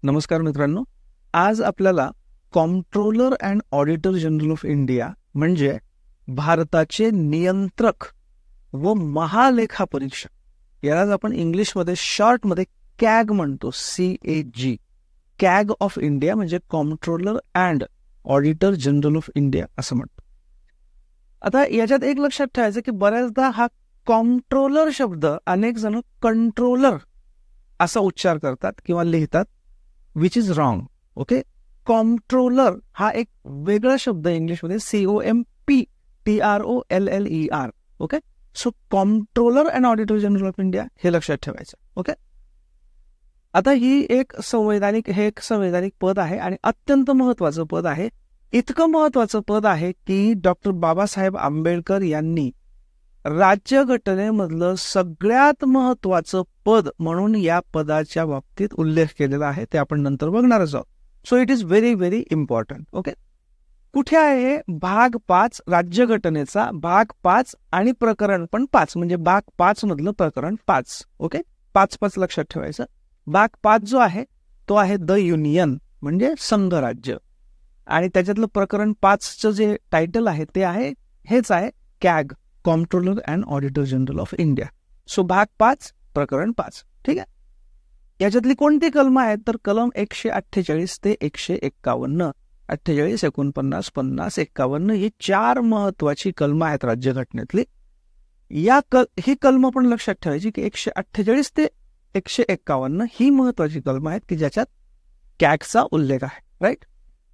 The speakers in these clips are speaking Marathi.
नमस्कार मित्रांनो, आज आपल्याला comptroller and auditor general of India म्हणजे भारताचे नियंत्रक व महालेखापरीक्षक यालाच आपण इंग्लिशमध्ये शॉर्टमध्ये कॅग म्हणतो, CAG, कॅग ऑफ इंडिया म्हणजे comptroller and auditor general of India असं म्हणतो. आता याच्यात एक लक्षात ठेवायचं की बऱ्याचदा हा कॉम्प्ट्रोलर शब्द अनेक जण कंट्रोलर असा उच्चार करतात किंवा लिहितात, which is wrong. Okay, comptroller हा एक वेगळा शब्द इंग्लिशमध्ये COMPTROLLER. Okay, so comptroller and auditor general of India हे लक्षात ठेवायचं. ओके, आता ही एक संवैधानिक पद आहे आणि अत्यंत महत्वाचं पद आहे. इतकं महत्वाचं पद आहे की डॉक्टर बाबासाहेब आंबेडकर यांनी राज्यघटनेमधलं सगळ्यात महत्वाचं पद म्हणून या पदाच्या बाबतीत उल्लेख केलेला आहे. ते आपण नंतर बघणारच आहोत. So it is very very important. Okay, कुठे आहे? भाग 5 राज्यघटनेचा भाग 5 आणि प्रकरण पण 5 म्हणजे भाग 5 मधलं प्रकरण 5. ओके, 5 लक्षात ठेवायचं. भाग 5 जो आहे तो आहे द युनियन म्हणजे संघराज्य आणि त्याच्यातलं प्रकरण 5चं जे टायटल आहे ते आहे हेच आहे CAG, comptroller and auditor general of India. So भाग 5 प्रकरण 5. ठीक आहे, याच्यातली कोणती कलम आहेत तर कलम 148 ते 151, 48, 49, 50, 51 ही 4 महत्वाची कलम आहेत राज्यघटनेतली. ही कलम पण लक्षात ठेवायची की 148 ते 151 ही महत्वाची कलम आहेत की ज्याच्यात कॅगचा उल्लेख आहे. राईट,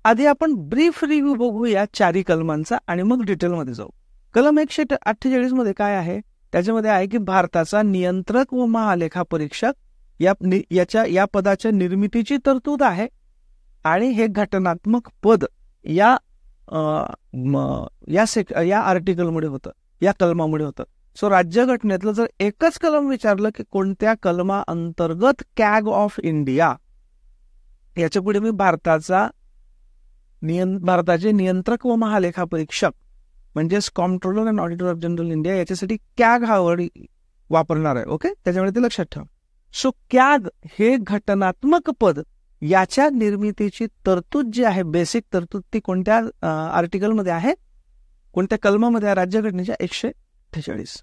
आधी आपण ब्रीफ रिव्ह्यू बघूया 4 कलमांचा आणि मग डिटेलमध्ये जाऊ. कलम 148 मध्ये काय आहे? त्याच्यामध्ये आहे की भारताचा नियंत्रक व महालेखापरीक्षक या पदाच्या निर्मितीची तरतूद आहे आणि हे घटनात्मक पद या आर्टिकलमुळे होतं, या कलमामुळे होतं. सो राज्यघटनेतलं जर एकच कलम विचारलं की कोणत्या कलमा अंतर्गत कॅग ऑफ इंडिया, याच्या पुढे मी भारताचे नियंत्रक व महालेखापरीक्षक म्हणजेच comptroller and auditor of general India याच्यासाठी कॅग हा वर्ड वापरणार आहे. ओके, त्याच्यामुळे ते लक्षात ठेवा. सो कॅग हे घटनात्मक पद याच्या निर्मितीची तरतूद जी आहे, बेसिक तरतूद, ती कोणत्या आर्टिकलमध्ये आहे, कोणत्या कलमामध्ये आहे? राज्यघटनेच्या 148.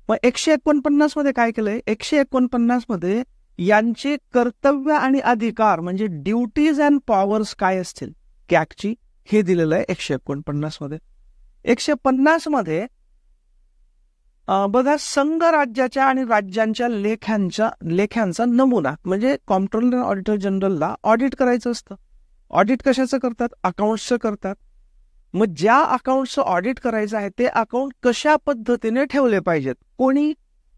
मग 149 मध्ये काय केलंय? 149 मध्ये यांचे कर्तव्य आणि अधिकार म्हणजे ड्युटीज अँड पॉवर्स काय असतील कॅगची हे दिलेलं आहे 149 मध्ये. 150 मध्ये बघा, संघ राज्याच्या आणि राज्यांच्या लेख्यांचा नमुना म्हणजे कॉम्प्ट्रोलर ऑडिटर जनरलला ऑडिट करायचं असतं. ऑडिट कशाचं करतात? अकाउंट्सचं करतात. मग ज्या अकाउंट्सचं ऑडिट करायचं आहे ते अकाउंट कशा पद्धतीने ठेवले पाहिजेत? कोणी?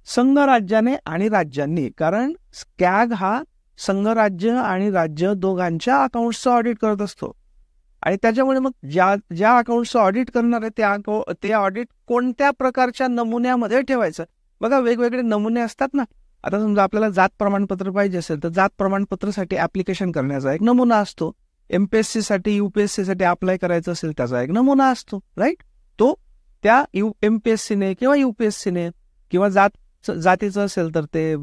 संघ राज्याने आणि राज्यांनी, कारण कॅग हा संघराज्य आणि राज्य दोघांच्या अकाउंट्सचं ऑडिट करत असतो आणि त्याच्यामुळे मग ज्या अकाउंटचं ऑडिट करणार आहे ते ऑडिट कोणत्या प्रकारच्या नमुन्यामध्ये ठेवायचं? बघा, वेगवेगळे नमुने असतात ना. आता समजा आपल्याला जात प्रमाणपत्र पाहिजे असेल तर जात प्रमाणपत्रासाठी ऍप्लिकेशन करण्याचा एक नमुना असतो. MPSC साठी UPSC साठी अप्लाय करायचं असेल त्याचा एक नमुना असतो. राईट, तो त्या MPSCने किंवा UPSCने किंवा जातीचं असेल तर ते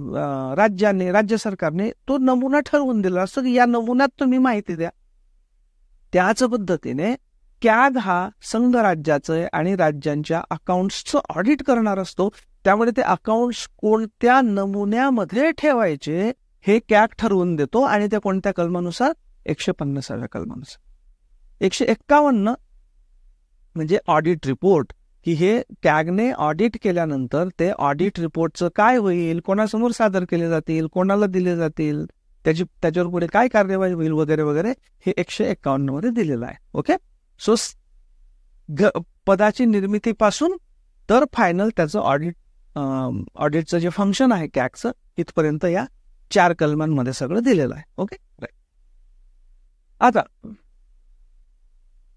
राज्य सरकारने तो नमुना ठरवून दिला असतो की या नमुन्यात तुम्ही माहिती द्या. त्याच पद्धतीने कॅग हा संघ राज्याचं आणि राज्यांच्या अकाउंट्सचं ऑडिट करणार असतो. त्यामुळे ते अकाउंट्स कोणत्या नमुन्यामध्ये ठेवायचे हे कॅग ठरवून देतो आणि त्या कोणत्या कलमानुसार? 150व्या कलमानुसार. 151 म्हणजे ऑडिट रिपोर्ट, की हे कॅगने ऑडिट केल्यानंतर ते ऑडिट रिपोर्टचं काय होईल, कोणासमोर सादर केले जातील, कोणाला दिले जातील, त्याच्यावर पुढे काय कार्यवाही होईल वगैरे वगैरे, हे 151 मध्ये दिलेलं आहे. ओके, सो पदाची निर्मितीपासून तर फायनल त्याचं ऑडिटचं जे फंक्शन आहे कॅगचं इथपर्यंत या 4 कलमांमध्ये सगळं दिलेलं आहे. Okay, right. आता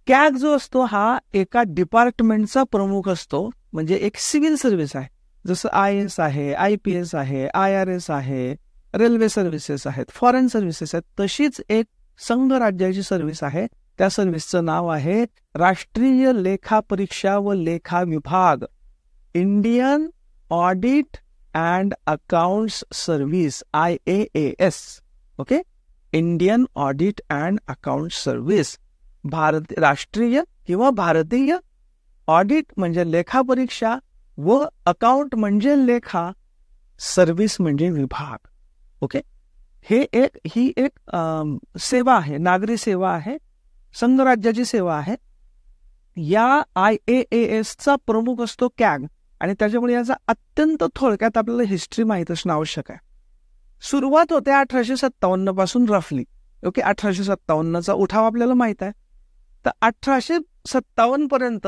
कॅग जो असतो हा एका डिपार्टमेंटचा प्रमुख असतो, म्हणजे एक सिव्हिल सर्व्हिस आहे. जसं IAS आहे, IPS आहे, IRS आहे, रेल्वे सर्व्हिसेस आहेत, फॉरेन सर्व्हिसेस आहेत, तशीच एक संघ राज्याची सर्व्हिस आहे. त्या सर्व्हिसचं नाव आहे राष्ट्रीय लेखा परीक्षा व लेखा विभाग, Indian audit and accounts service, IAAS. Okay, Indian audit and account service. राष्ट्रीय किंवा भारतीय ऑडिट म्हणजे लेखापरीक्षा व अकाउंट म्हणजे लेखा, सर्व्हिस म्हणजे विभाग. ओके, ही एक सेवा आहे, नागरी सेवा आहे, संघराज्याची सेवा आहे. या IAASचा प्रमुख असतो कॅग आणि त्याच्यामुळे याचा अत्यंत थोडक्यात आपल्याला हिस्ट्री माहीत असणं आवश्यक आहे. सुरुवात होते 1857 पासून रफली. ओके, 1857चा उठाव आपल्याला माहित आहे. तर 1857 पर्यंत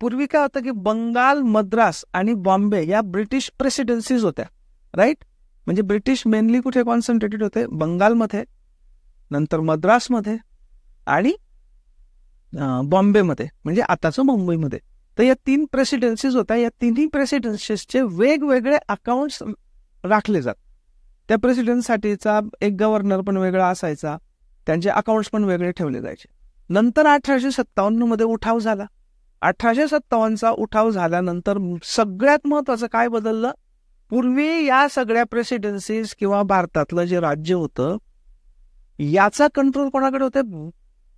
पूर्वी काय होतं की बंगाल, मद्रास आणि बॉम्बे या ब्रिटिश प्रेसिडेन्सीज होत्या. राईट, म्हणजे ब्रिटिश मेनली कुठे कॉन्सन्ट्रेटेड होते? बंगालमध्ये, नंतर मद्रासमध्ये आणि बॉम्बेमध्ये, म्हणजे आताचं मुंबईमध्ये. तर या 3 प्रेसिडेन्सीज होत्या. या तिन्ही प्रेसिडेन्सीजचे वेगवेगळे अकाउंट्स राखले जात. त्या प्रेसिडेंटसाठीचा एक गव्हर्नर पण वेगळा असायचा, त्यांचे अकाउंट्स पण वेगळे ठेवले जायचे. नंतर 1857 मध्ये उठाव झाला. 1857चा उठाव झाल्यानंतर सगळ्यात महत्वाचं काय बदललं? पूर्वी या सगळ्या प्रेसिडेन्सीज किंवा भारतातलं जे राज्य होतं याचा कंट्रोल कोणाकडे होते?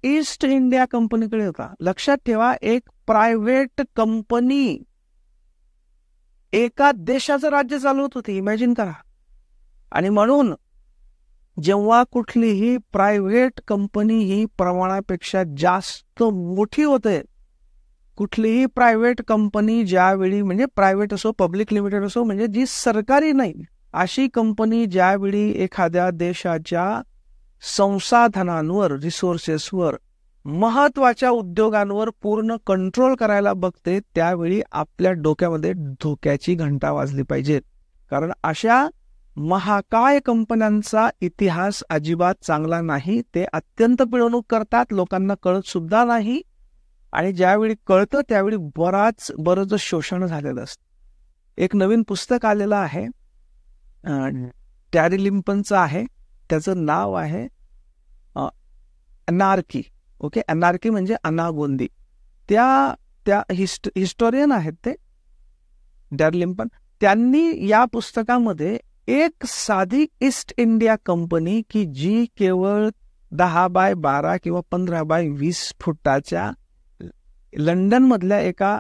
ईस्ट इंडिया कंपनीकडे होता. लक्षात ठेवा, एक प्रायव्हेट कंपनी एका देशाचं राज्य चालवत होती. इमॅजिन करा. आणि म्हणून जेव्हा कुठलीही प्रायव्हेट कंपनी ही प्रमाणापेक्षा जास्त मोठी होते, कुठलीही प्रायव्हेट कंपनी ज्यावेळी, म्हणजे प्रायव्हेट असो पब्लिक लिमिटेड असो, म्हणजे जी सरकारी नाही, अशी कंपनी ज्यावेळी एखाद्या देशाच्या संसाधनांवर, रिसोर्सेसवर, महत्वाच्या उद्योगांवर पूर्ण कंट्रोल करायला बघते, त्यावेळी आपल्या डोक्यामध्ये धोक्याची घंटा वाजली पाहिजे. कारण अशा महाकाय कंपन्यांचा इतिहास अजिबात चांगला नाही. ते अत्यंत पिळवणूक करतात, लोकांना कळत सुद्धा नाही. आणि ज्यावेळी कळतं त्यावेळी बरंच शोषण झालेलं असतं. एक नवीन पुस्तक आलेलं आहे, टॅरी लिंपनचं आहे. त्याचं नाव आहे अनार्की. ओके, अनार्की म्हणजे अनागोंदी. त्या हिस्टोरियन आहेत ते टॅरी लिंपन. त्यांनी या पुस्तकामध्ये एक साधी ईस्ट इंडिया कंपनी की जी केवळ 10x12 किंवा 15x20 फुटाच्या लंडन मधल्या एका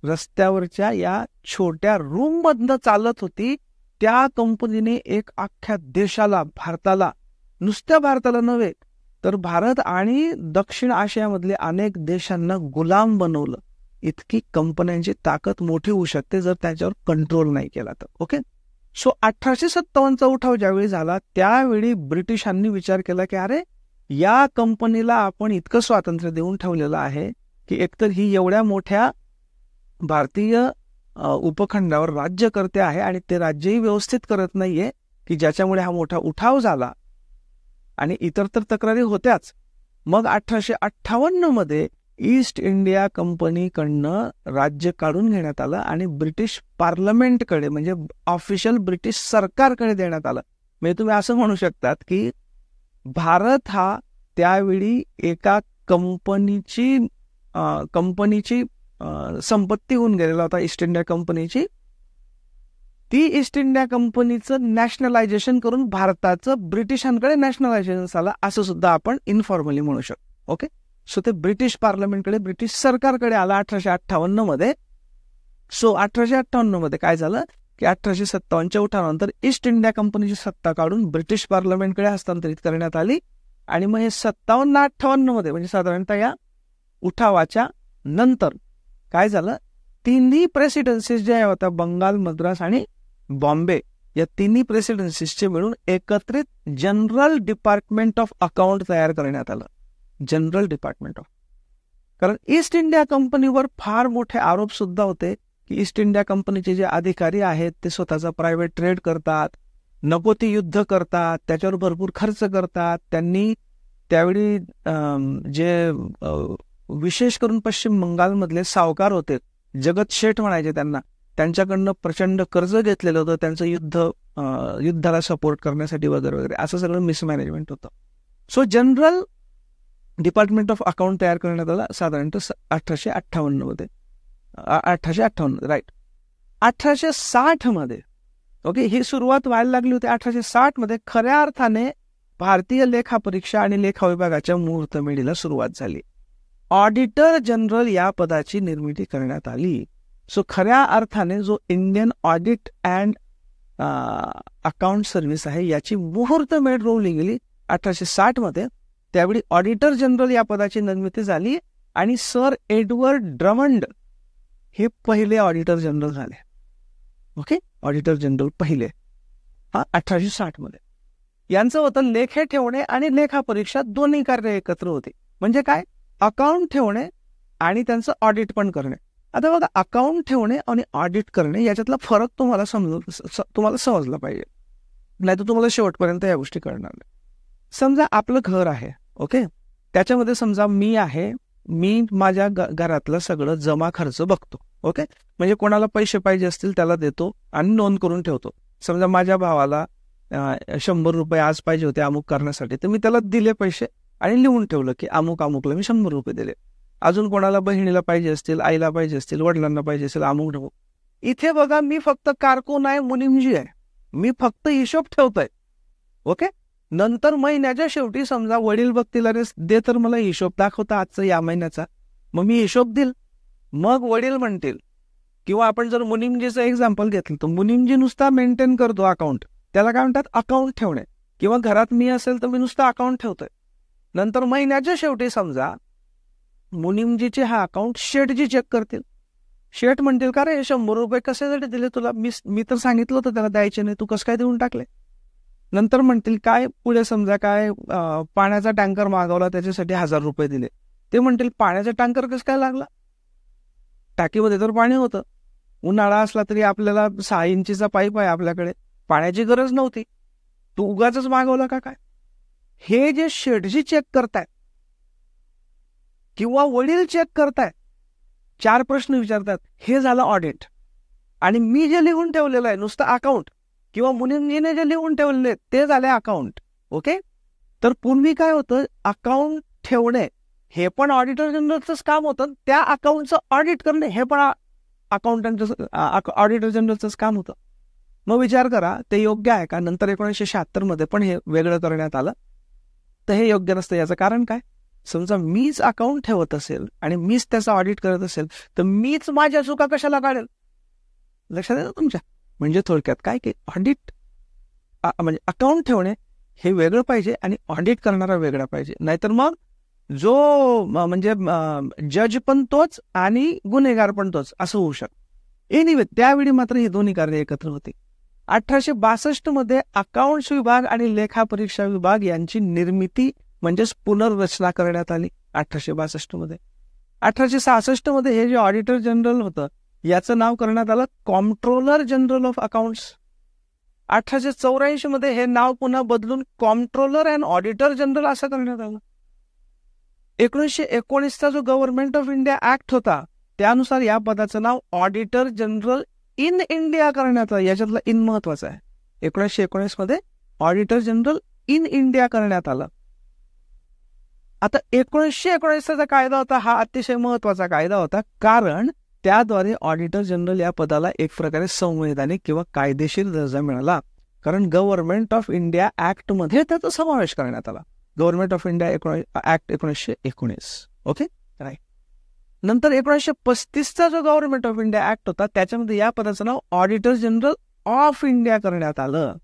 रस्त्यावरच्या या छोट्या रूम मधनं चालत होती, त्या कंपनीने एक अख्ख्या देशाला, भारताला, नुसत्या भारताला नव्हे तर भारत आणि दक्षिण आशियामधले अनेक देशांना गुलाम बनवलं. इतकी कंपन्यांची ताकद मोठी होऊ शकते जर त्याच्यावर कंट्रोल नाही केला तर. ओके, सो 1857चा उठाव ज्यावेळी झाला त्यावेळी ब्रिटिशांनी विचार केला की अरे, या कंपनीला आपण इतकं स्वातंत्र्य देऊन ठेवलेलं आहे की एकतर ही एवढ्या मोठ्या भारतीय उपखंडावर राज्य करते आहे आणि ते राज्यही व्यवस्थित करत नाहीये, की ज्याच्यामुळे हा मोठा उठाव झाला. आणि इतर तर तक्रारी होत्याच. मग 1858 मध्ये ईस्ट इंडिया कंपनीकडनं राज्य काढून घेण्यात आलं आणि ब्रिटिश पार्लमेंटकडे, म्हणजे ऑफिशियल ब्रिटिश सरकारकडे देण्यात आलं. म्हणजे तुम्ही असं म्हणू शकतात की भारत हा त्यावेळी एका कंपनीची संपत्ती होऊन गेलेला होता, ईस्ट इंडिया कंपनीची. ती ईस्ट इंडिया कंपनीचं नॅशनलायझेशन करून भारताचं ब्रिटिशांकडे नॅशनलायझेशन झालं, असं सुद्धा आपण इन्फॉर्मली म्हणू शकतो. ओके, सो ते ब्रिटिश पार्लमेंटकडे, ब्रिटिश सरकारकडे आला 1858 मध्ये. सो 1858 मध्ये काय झालं की 1857च्या उठावानंतर ईस्ट इंडिया कंपनीची सत्ता काढून ब्रिटिश पार्लमेंटकडे हस्तांतरित करण्यात आली. आणि मग हे 57-58 मध्ये, म्हणजे साधारणतः या उठावाच्या नंतर काय झालं, तिन्ही प्रेसिडेन्सीज ज्या होत्या, बंगाल, मद्रास आणि बॉम्बे, या तिन्ही प्रेसिडेन्सीजचे मिळून एकत्रित जनरल डिपार्टमेंट ऑफ अकाउंट तयार करण्यात आलं. जनरल डिपार्टमेंट ऑफ, कारण ईस्ट इंडिया कंपनीवर फार मोठे आरोप सुद्धा होते की ईस्ट इंडिया कंपनीचे जे अधिकारी आहेत ते स्वतःचा प्रायव्हेट ट्रेड करतात, नको ती युद्ध करतात, त्याच्यावर भरपूर खर्च करतात. त्यांनी त्यावेळी जे विशेष करून पश्चिम बंगालमधले सावकार होते, जगत शेठ म्हणायचे त्यांना, त्यांच्याकडनं प्रचंड कर्ज घेतलेलं होतं त्यांचं युद्धाला सपोर्ट करण्यासाठी वगैरे वगैरे, असं सगळं मिसमॅनेजमेंट होतं. So general department of account तयार करण्यात आला साधारणतः 1858 मध्ये. 1858 राईट. 1860 मध्ये, ओके, ही सुरुवात व्हायला लागली होती. 1860 मध्ये खऱ्या अर्थाने भारतीय लेखा परीक्षा आणि लेखा विभागाच्या मुहूर्तमेढीला सुरुवात झाली. ऑडिटर जनरल या पदाची निर्मिती करण्यात आली. सो खऱ्या अर्थाने जो Indian audit and account service आहे याची मुहूर्तमेढ रोवली गेली 1860 मध्ये. त्यावेळी ऑडिटर जनरल या पदाची निर्मिती झाली आणि सर एडवर्ड ड्रमंड हे पहिले ऑडिटर जनरल झाले. ओके, ऑडिटर जनरल पहिले 1860 मध्ये. यांचं होतं लेखे ठेवणे आणि लेखा परीक्षा दोन्ही कार्य एकत्र होते. म्हणजे काय, अकाउंट ठेवणे आणि त्यांचं ऑडिट पण करणे. आता बघा, अकाउंट ठेवणे आणि ऑडिट करणे याच्यातला फरक तुम्हाला समजला पाहिजे, नाही तर तुम्हाला शेवटपर्यंत या गोष्टी कळणार नाही. समजा आपलं घर आहे, ओके, त्याच्यामध्ये समजा मी आहे, मी माझ्या घरातलं सगळं जमा खर्च बघतो. ओके, म्हणजे कोणाला पैसे पाहिजे असतील त्याला देतो आणि नोंद करून ठेवतो. समजा माझ्या भावाला 100 रुपये आज पाहिजे होते अमुक करण्यासाठी, तर मी त्याला दिले पैसे आणि लिहून ठेवलं की अमुकला मी 100 रुपये दिले. अजून कोणाला बहिणीला पाहिजे असतील, आईला पाहिजे असतील, वडिलांना पाहिजे असेल अमुक. इथे बघा, मी फक्त कारकून आहे, मुनिमजी आहे, मी फक्त हिशोब ठेवतोय. ओके, नंतर महिन्याच्या शेवटी समजा वडील बघतील, अरे दे तर मला हिशोब दाखवता आजचा या महिन्याचा, मग मी हिशोब दिल. मग वडील म्हणतील, किंवा आपण जर मुनिमजीचं एक्झाम्पल घेतलं तर मुनिमजी नुसता मेंटेन करतो अकाउंट, त्याला काय म्हणतात अकाउंट ठेवणे. किंवा घरात मी असेल तर मी नुसतं अकाउंट ठेवतोय. नंतर महिन्याच्या शेवटी समजा मुनिमजीचे हा अकाउंट शेठजी चेक करतील. शेठ म्हणतील, का रे 100 रुपये कशासाठी दिले तुला, मी तर सांगितलं होतं त्याला द्यायचे नाही, तू कसं काय देऊन टाकले. नंतर म्हणतील काय, पुढे समजा काय पाण्याचा टँकर मागवला त्याच्यासाठी 1000 रुपये दिले. ते म्हणतील पाण्याचा टँकर कसं काय लागला, टाकीमध्ये तर पाणी होतं, उन्हाळा असला तरी आपल्याला 6 इंचीचा पाईप आहे आपल्याकडे, पाण्याची गरज नव्हती, तू उगाच मागवला का काय. हे जे शेठजी चेक करतायत किंवा वडील चेक करतायत, 4 प्रश्न विचारतात, हे झालं ऑडिट. आणि मी जे लिहून ठेवलेलं आहे नुसतं अकाउंट, किंवा मुनिमजीने जे लिहून ठेवलेले ते झाले अकाउंट. ओके, तर पूर्वी काय होतं, अकाउंट ठेवणे हे पण ऑडिटर जनरलचंच काम होतं, त्या अकाउंटचं ऑडिट करणे हे पण ऑडिटर जनरलचंच काम होतं. मग विचार करा, ते योग्य आहे का. नंतर 1976 मध्ये पण हे वेगळं करण्यात आलं, तर हे योग्य नसतं. याचं कारण काय, समजा मीच अकाउंट ठेवत असेल आणि मीच त्याचं ऑडिट करत असेल तर मीच माझ्या चुका कशाला काढेल. लक्षात येतं तुमच्या. म्हणजे थोडक्यात काय की ऑडिट म्हणजे अकाउंट ठेवणे हे वेगळं पाहिजे आणि ऑडिट करणारा वेगळा पाहिजे, नाहीतर मग जो म्हणजे जज पण तोच आणि गुन्हेगार पण तोच असं होऊ शकतं. एनिवे, त्यावेळी मात्र हे दोन्ही कार्य एकत्र होते. 1862 मध्ये अकाउंट्स विभाग आणि लेखा परीक्षा विभाग यांची निर्मिती म्हणजेच पुनर्रचना करण्यात आली 1862 मध्ये. 1866 मध्ये हे जे ऑडिटर जनरल होतं याचं नाव करण्यात आलं कॉम्प्ट्रोलर जनरल ऑफ अकाउंट्स. 1884 मध्ये हे नाव पुन्हा बदलून कॉम्प्ट्रोलर अँड ऑडिटर जनरल असं करण्यात आलं. 1919चा जो गव्हर्नमेंट ऑफ इंडिया ऍक्ट होता त्यानुसार या पदाचं नाव ऑडिटर जनरल इन इंडिया करण्यात आलं. याच्यातलं इन महत्वाचं आहे. 1919 मध्ये ऑडिटर जनरल इन इंडिया करण्यात आलं. आता 1919चा कायदा होता हा अतिशय महत्वाचा कायदा होता, कारण त्याद्वारे ऑडिटर जनरल या पदाला एक प्रकारे संवैधानिक किंवा कायदेशीर दर्जा मिळाला, कारण गव्हर्नमेंट ऑफ इंडिया ऍक्ट मध्ये त्याचा समावेश करण्यात आला. Government of India act 1919. Okay, right. नंतर 1935चा जो गव्हर्नमेंट ऑफ इंडिया ऍक्ट होता त्याच्यामध्ये या पदाचं नाव ऑडिटर जनरल ऑफ इंडिया करण्यात आलं.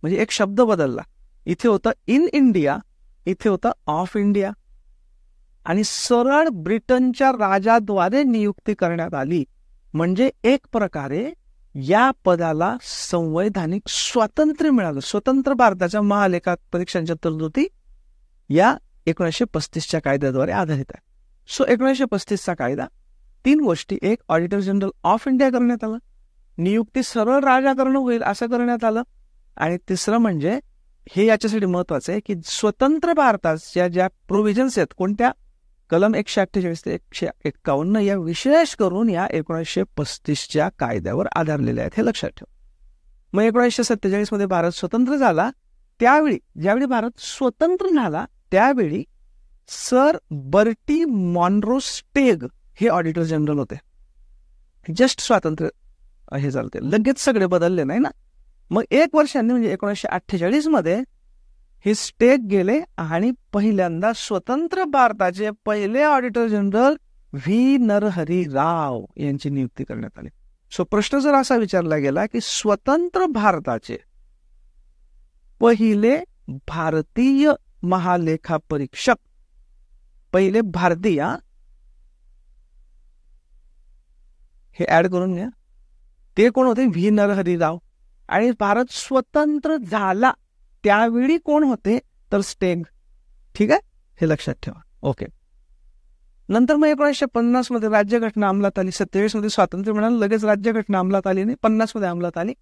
म्हणजे एक शब्द बदलला. इथे होतं इन इंडिया, इथे होतं ऑफ इंडिया. आणि सरळ ब्रिटनच्या राजाद्वारे नियुक्ती करण्यात आली. म्हणजे एक प्रकारे या पदाला संवैधानिक स्वातंत्र्य मिळालं. स्वतंत्र भारताच्या महालेखा परीक्षांच्या तरतुदी या 1935च्या कायद्याद्वारे आधारित आहे. सो 1935चा कायदा 3 गोष्टी, एक ऑडिटर जनरल ऑफ इंडिया करण्यात आलं, नियुक्ती सरळ राजाकडून होईल असं करण्यात आलं, आणि तिसरं म्हणजे हे याच्यासाठी महत्वाचं आहे की स्वतंत्र भारताच्या ज्या प्रोव्हिजन्स आहेत, कोणत्या, कलम 148 ते 151 या विशेष करून या 1935च्या कायद्यावर आधारलेल्या आहेत, हे लक्षात ठेवा. मग 1947 मध्ये भारत स्वतंत्र झाला. त्यावेळी ज्यावेळी भारत स्वतंत्र झाला त्यावेळी सर बर्टी मॉनरो स्टेग हे ऑडिटर जनरल होते. जस्ट स्वातंत्र्य हे झालं, ते लगेच सगळे बदलले नाही ना. मग 1 वर्षांनी म्हणजे 1948 मध्ये हे स्टेक गेले आणि पहिल्यांदा स्वतंत्र भारताचे पहिले ऑडिटर जनरल व्ही नरहरी राव यांची नियुक्ती करण्यात आली. सो प्रश्न जर असा विचारला गेला की स्वतंत्र भारताचे पहिले भारतीय महालेखापरीक्षक, पहिले भारतीय, हे ऍड करून घ्या, ते कोण होते? व्ही नरहरी राव. आणि भारत स्वतंत्र झाला त्यावेळी कोण होते? तर स्टेग. ठीक आहे, हे लक्षात ठेवा. ओके. नंतर मग 1950 मध्ये राज्यघटना अंमलात आली. 27 मध्ये स्वातंत्र्य मिळालं, लगेच राज्यघटना अंमलात आली नाही, 50 मध्ये अंमलात आली.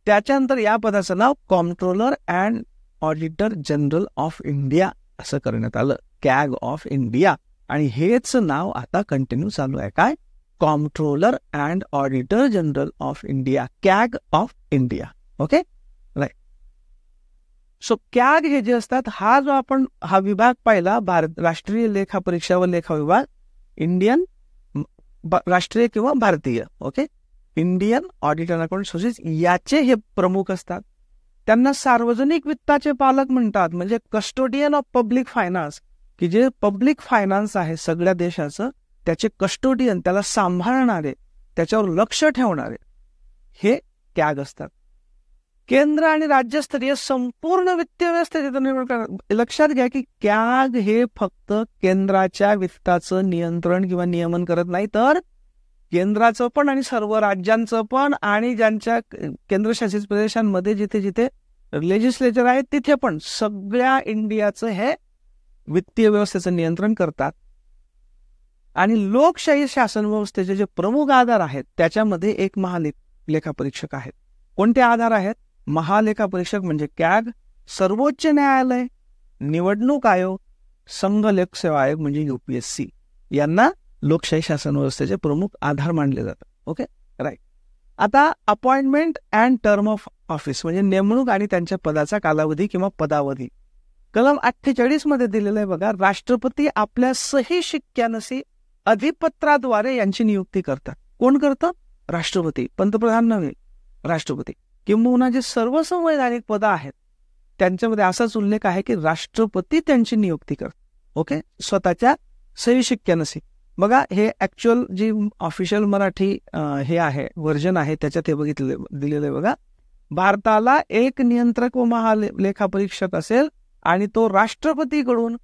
त्याच्यानंतर या पदाचं नाव comptroller and auditor general of India असं करण्यात आलं, कॅग ऑफ इंडिया. आणि हेच नाव आता कंटिन्यू चालू आहे. काय? Comptroller and auditor general of India, CAG of India. Okay, right. So CAG हे जे असतात, हा विभाग पाहिला, राष्ट्रीय लेखा परीक्षा व लेखा विभाग, इंडियन राष्ट्रीय किंवा भारतीय. Okay, Indian audit and account society, याचे हे प्रमुख असतात. त्यांना सार्वजनिक वित्ताचे पालक म्हणतात, म्हणजे कस्टोडियन ऑफ पब्लिक फायनान्स, की जे पब्लिक फायनान्स आहे सगळ्या देशाचं, त्याचे कस्टोडियन, त्याला सांभाळणारे, त्याच्यावर लक्ष ठेवणारे, हे कॅग असतात. केंद्र आणि राज्यस्तरीय संपूर्ण वित्तीय व्यवस्थेचे निर्माण करतात. लक्षात घ्या की कॅग हे फक्त केंद्राच्या वित्ताचं नियंत्रण किंवा नियमन करत नाही, तर केंद्राचं पण आणि सर्व राज्यांचं पण, आणि ज्यांच्या केंद्रशासित प्रदेशांमध्ये जिथे जिथे लेजिस्लेचर आहे तिथे पण सगळ्या इंडियाचं हे वित्तीय व्यवस्थेचं नियंत्रण करतात. आणि लोकशाही शासन व्यवस्थेचे जे प्रमुख आधार आहेत त्याच्यामध्ये एक महालेखापरीक्षक आहेत. कोणते आधार आहेत? महालेखापरीक्षक म्हणजे कॅग, सर्वोच्च न्यायालय, निवडणूक आयोग, संघ लोकसेवा आयोग म्हणजे UPSC, यांना लोकशाही शासन व्यवस्थेचे प्रमुख आधार मानले जातात. Okay, right. आता appointment and term of office म्हणजे नेमणूक आणि त्यांच्या पदाचा कालावधी किंवा पदावधी. कलम 48 मध्ये दिलेलं आहे बघा, राष्ट्रपती आपल्या सही शिक्क्यानसी अधिपत्राद्वारे यांची नियुक्ती करतात. कोण करतं? राष्ट्रपती. पंतप्रधान नव्हे, राष्ट्रपती. किंबहुना जे सर्व संवैधानिक पदं आहेत त्यांच्यामध्ये असाच उल्लेख आहे की राष्ट्रपती त्यांची नियुक्ती करतात. ओके, स्वतःच्या सही शिक्क्यानसी. बघा, हे ऍक्च्युअल जी ऑफिशियल मराठी हे आहे, व्हर्जन आहे, त्याच्यात हे दिलेलं आहे बघा. भारताला एक नियंत्रक व महालेखापरीक्षक असेल आणि तो राष्ट्रपतीकडून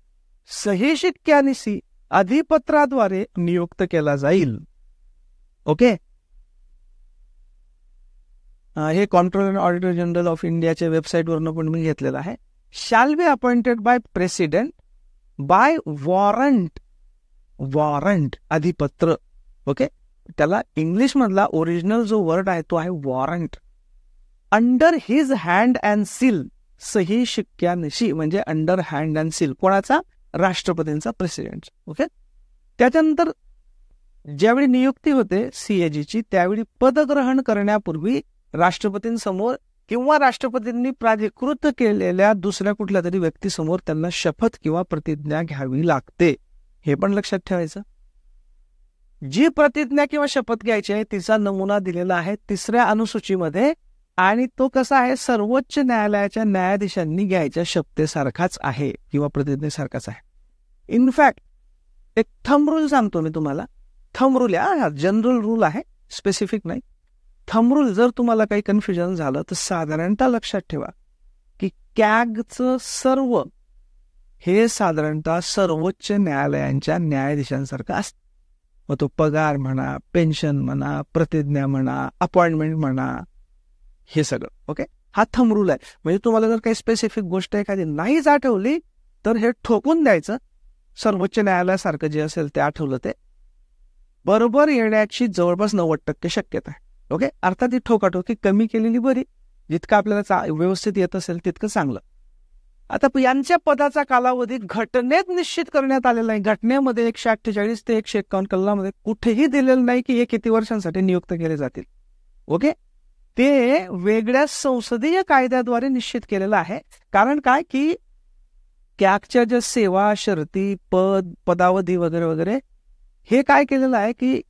सही शिक्क्यानिशी अधिपत्राद्वारे नियुक्त केला जाईल. ओके, हे comptroller and auditor general of इंडियाच्या वेबसाईटवरून पण मी घेतलेलं आहे. Shall be appointed by president by warrant, warrant अधिपत्र. ओके, त्याला इंग्लिश मधला ओरिजिनल जो वर्ड आहे तो आहे warrant. Under his hand and seal, सही शिक्क्यानिशी म्हणजे अंडर हँड अँड सील. कोणाचा? राष्ट्रपतींचा, प्रेसिडेंट. ओके, त्याच्यानंतर ज्यावेळी नियुक्ती होते CAGची, त्यावेळी पदग्रहण करण्यापूर्वी राष्ट्रपतींसमोर किंवा राष्ट्रपतींनी प्राधिकृत केलेल्या दुसऱ्या कुठल्या तरी व्यक्तीसमोर त्यांना शपथ किंवा प्रतिज्ञा घ्यावी लागते. हे पण लक्षात ठेवायचं. जी प्रतिज्ञा किंवा शपथ घ्यायची आहे तिचा नमुना दिलेला आहे 3ऱ्या अनुसूचीमध्ये, आणि तो कसा आहे? सर्वोच्च न्यायालयाच्या न्यायाधीशांनी घ्यायच्या शपथेसारखाच आहे किंवा प्रतिज्ञेसारखाच आहे. इनफॅक्ट एक थंब रूल सांगतो मी तुम्हाला. थंब रूल, जनरल रूल आहे, स्पेसिफिक नाही. थंब रूल, जर तुम्हाला काही कन्फ्युजन झालं तर साधारणतः लक्षात ठेवा की कॅगचं सर्व हे साधारणतः सर्वोच्च न्यायालयांच्या न्यायाधीशांसारखं असतं. मग तो पगार म्हणा, पेन्शन म्हणा, प्रतिज्ञा म्हणा, अपॉइंटमेंट म्हणा, हे सगळं. ओके, हा थंब रूल आहे. म्हणजे तुम्हाला जर काही स्पेसिफिक गोष्ट एखादी नाहीच आठवली तर हे ठोकून द्यायचं, सर्वोच्च न्यायालयासारखं जे असेल ते आठवलं ते बरोबर येण्याची जवळपास 90% शक्यता आहे. ओके, अर्थात ही ठोकाठोकी कमी केलेली बरी, जितकं आपल्याला व्यवस्थित येत असेल तितकं चांगलं. आता यांच्या पदाचा कालावधी घटनेत निश्चित करण्यात आलेला आहे. घटनेमध्ये 148 ते 151 कलमामध्ये कुठेही दिलेलं नाही की हे किती वर्षांसाठी नियुक्त केले जातील. ओके, ते वेगळ्या संसदीय कायद्याद्वारे निश्चित केलेलं आहे. कारण काय की कॅगच्या ज्या सेवा, शर्ती, पदावधी वगैरे वगैरे हे काय केलेलं आहे की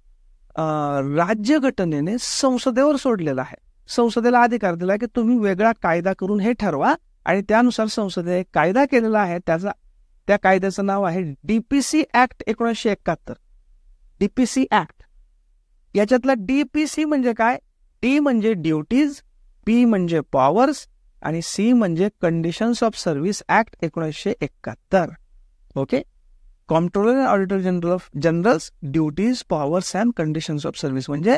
राज्यघटनेने संसदेवर सोडलेलं आहे. संसदेला अधिकार दिला की तुम्ही वेगळा कायदा करून हे ठरवा आणि त्यानुसार संसदेने एक कायदा केलेला आहे. त्या कायद्याचं नाव आहे डीपीसी ऍक्ट 1971. DPC act. याच्यातला डीपीसी म्हणजे काय? डी म्हणजे ड्युटीज, पी म्हणजे पॉवर्स आणि सी म्हणजे conditions of service act 1971. Okay. Comptroller and auditor generals duties, powers and conditions of service म्हणजे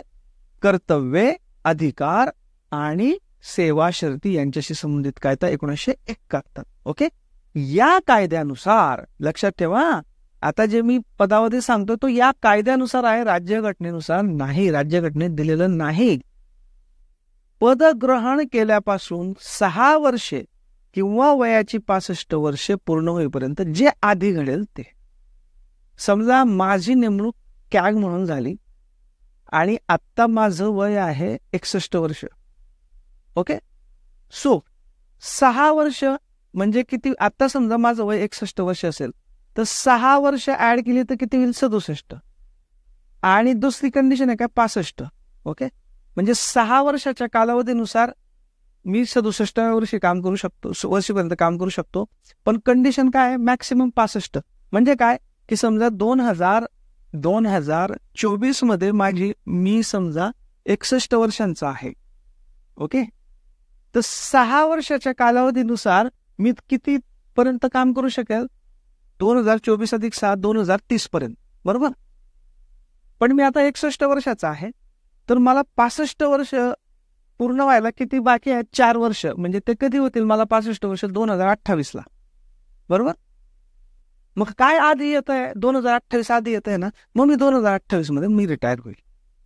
कर्तव्ये, अधिकार आणि सेवा शर्ती यांच्याशी संबंधित कायदा 1971. ओके. या कायद्यानुसार लक्षात ठेवा, आता जे मी पदावधी सांगतो तो या कायद्यानुसार आहे, राज्यघटनेनुसार नाही, राज्यघटनेत दिलेलं नाही. पदग्रहण केल्यापासून 6 वर्षे किंवा वयाची 65 वर्षे पूर्ण होईपर्यंत जे आधी घडेल ते. समजा माझी नेमणूक कॅग म्हणून झाली आणि आत्ता माझं वय आहे 61 वर्ष. ओके. सो 6 वर्ष म्हणजे किती? आता समजा माझं वय 61 वर्ष असेल तर 6 वर्ष ऍड केली तर किती होईल? 67. आणि दुसरी कंडिशन आहे काय? 65. ओके. म्हणजे 6 वर्षाच्या कालावधीनुसार मी 67व्या वर्षी काम करू शकतो, वर्षीपर्यंत काम करू शकतो. पण कंडिशन काय आहे? मॅक्सिमम 65. म्हणजे काय की समजा 2024 मध्ये मी समजा 61 वर्षांचा आहे. ओके. तर 6 वर्षाच्या कालावधीनुसार मी किती पर्यंत काम करू शकेल? 2024 अधिक 6 2030 पर्यंत. बरोबर. पण मी आता 61 वर्षाचा आहे तर मला 65 वर्ष पूर्ण व्हायला किती बाकी आहेत? 4 वर्ष. म्हणजे ते कधी होतील? मला 65 वर्ष 2028 ला. बरोबर. मग काय आधी येत आहे? 2028 आधी येत आहे ना, मग मी 2028 मध्ये मी रिटायर होईल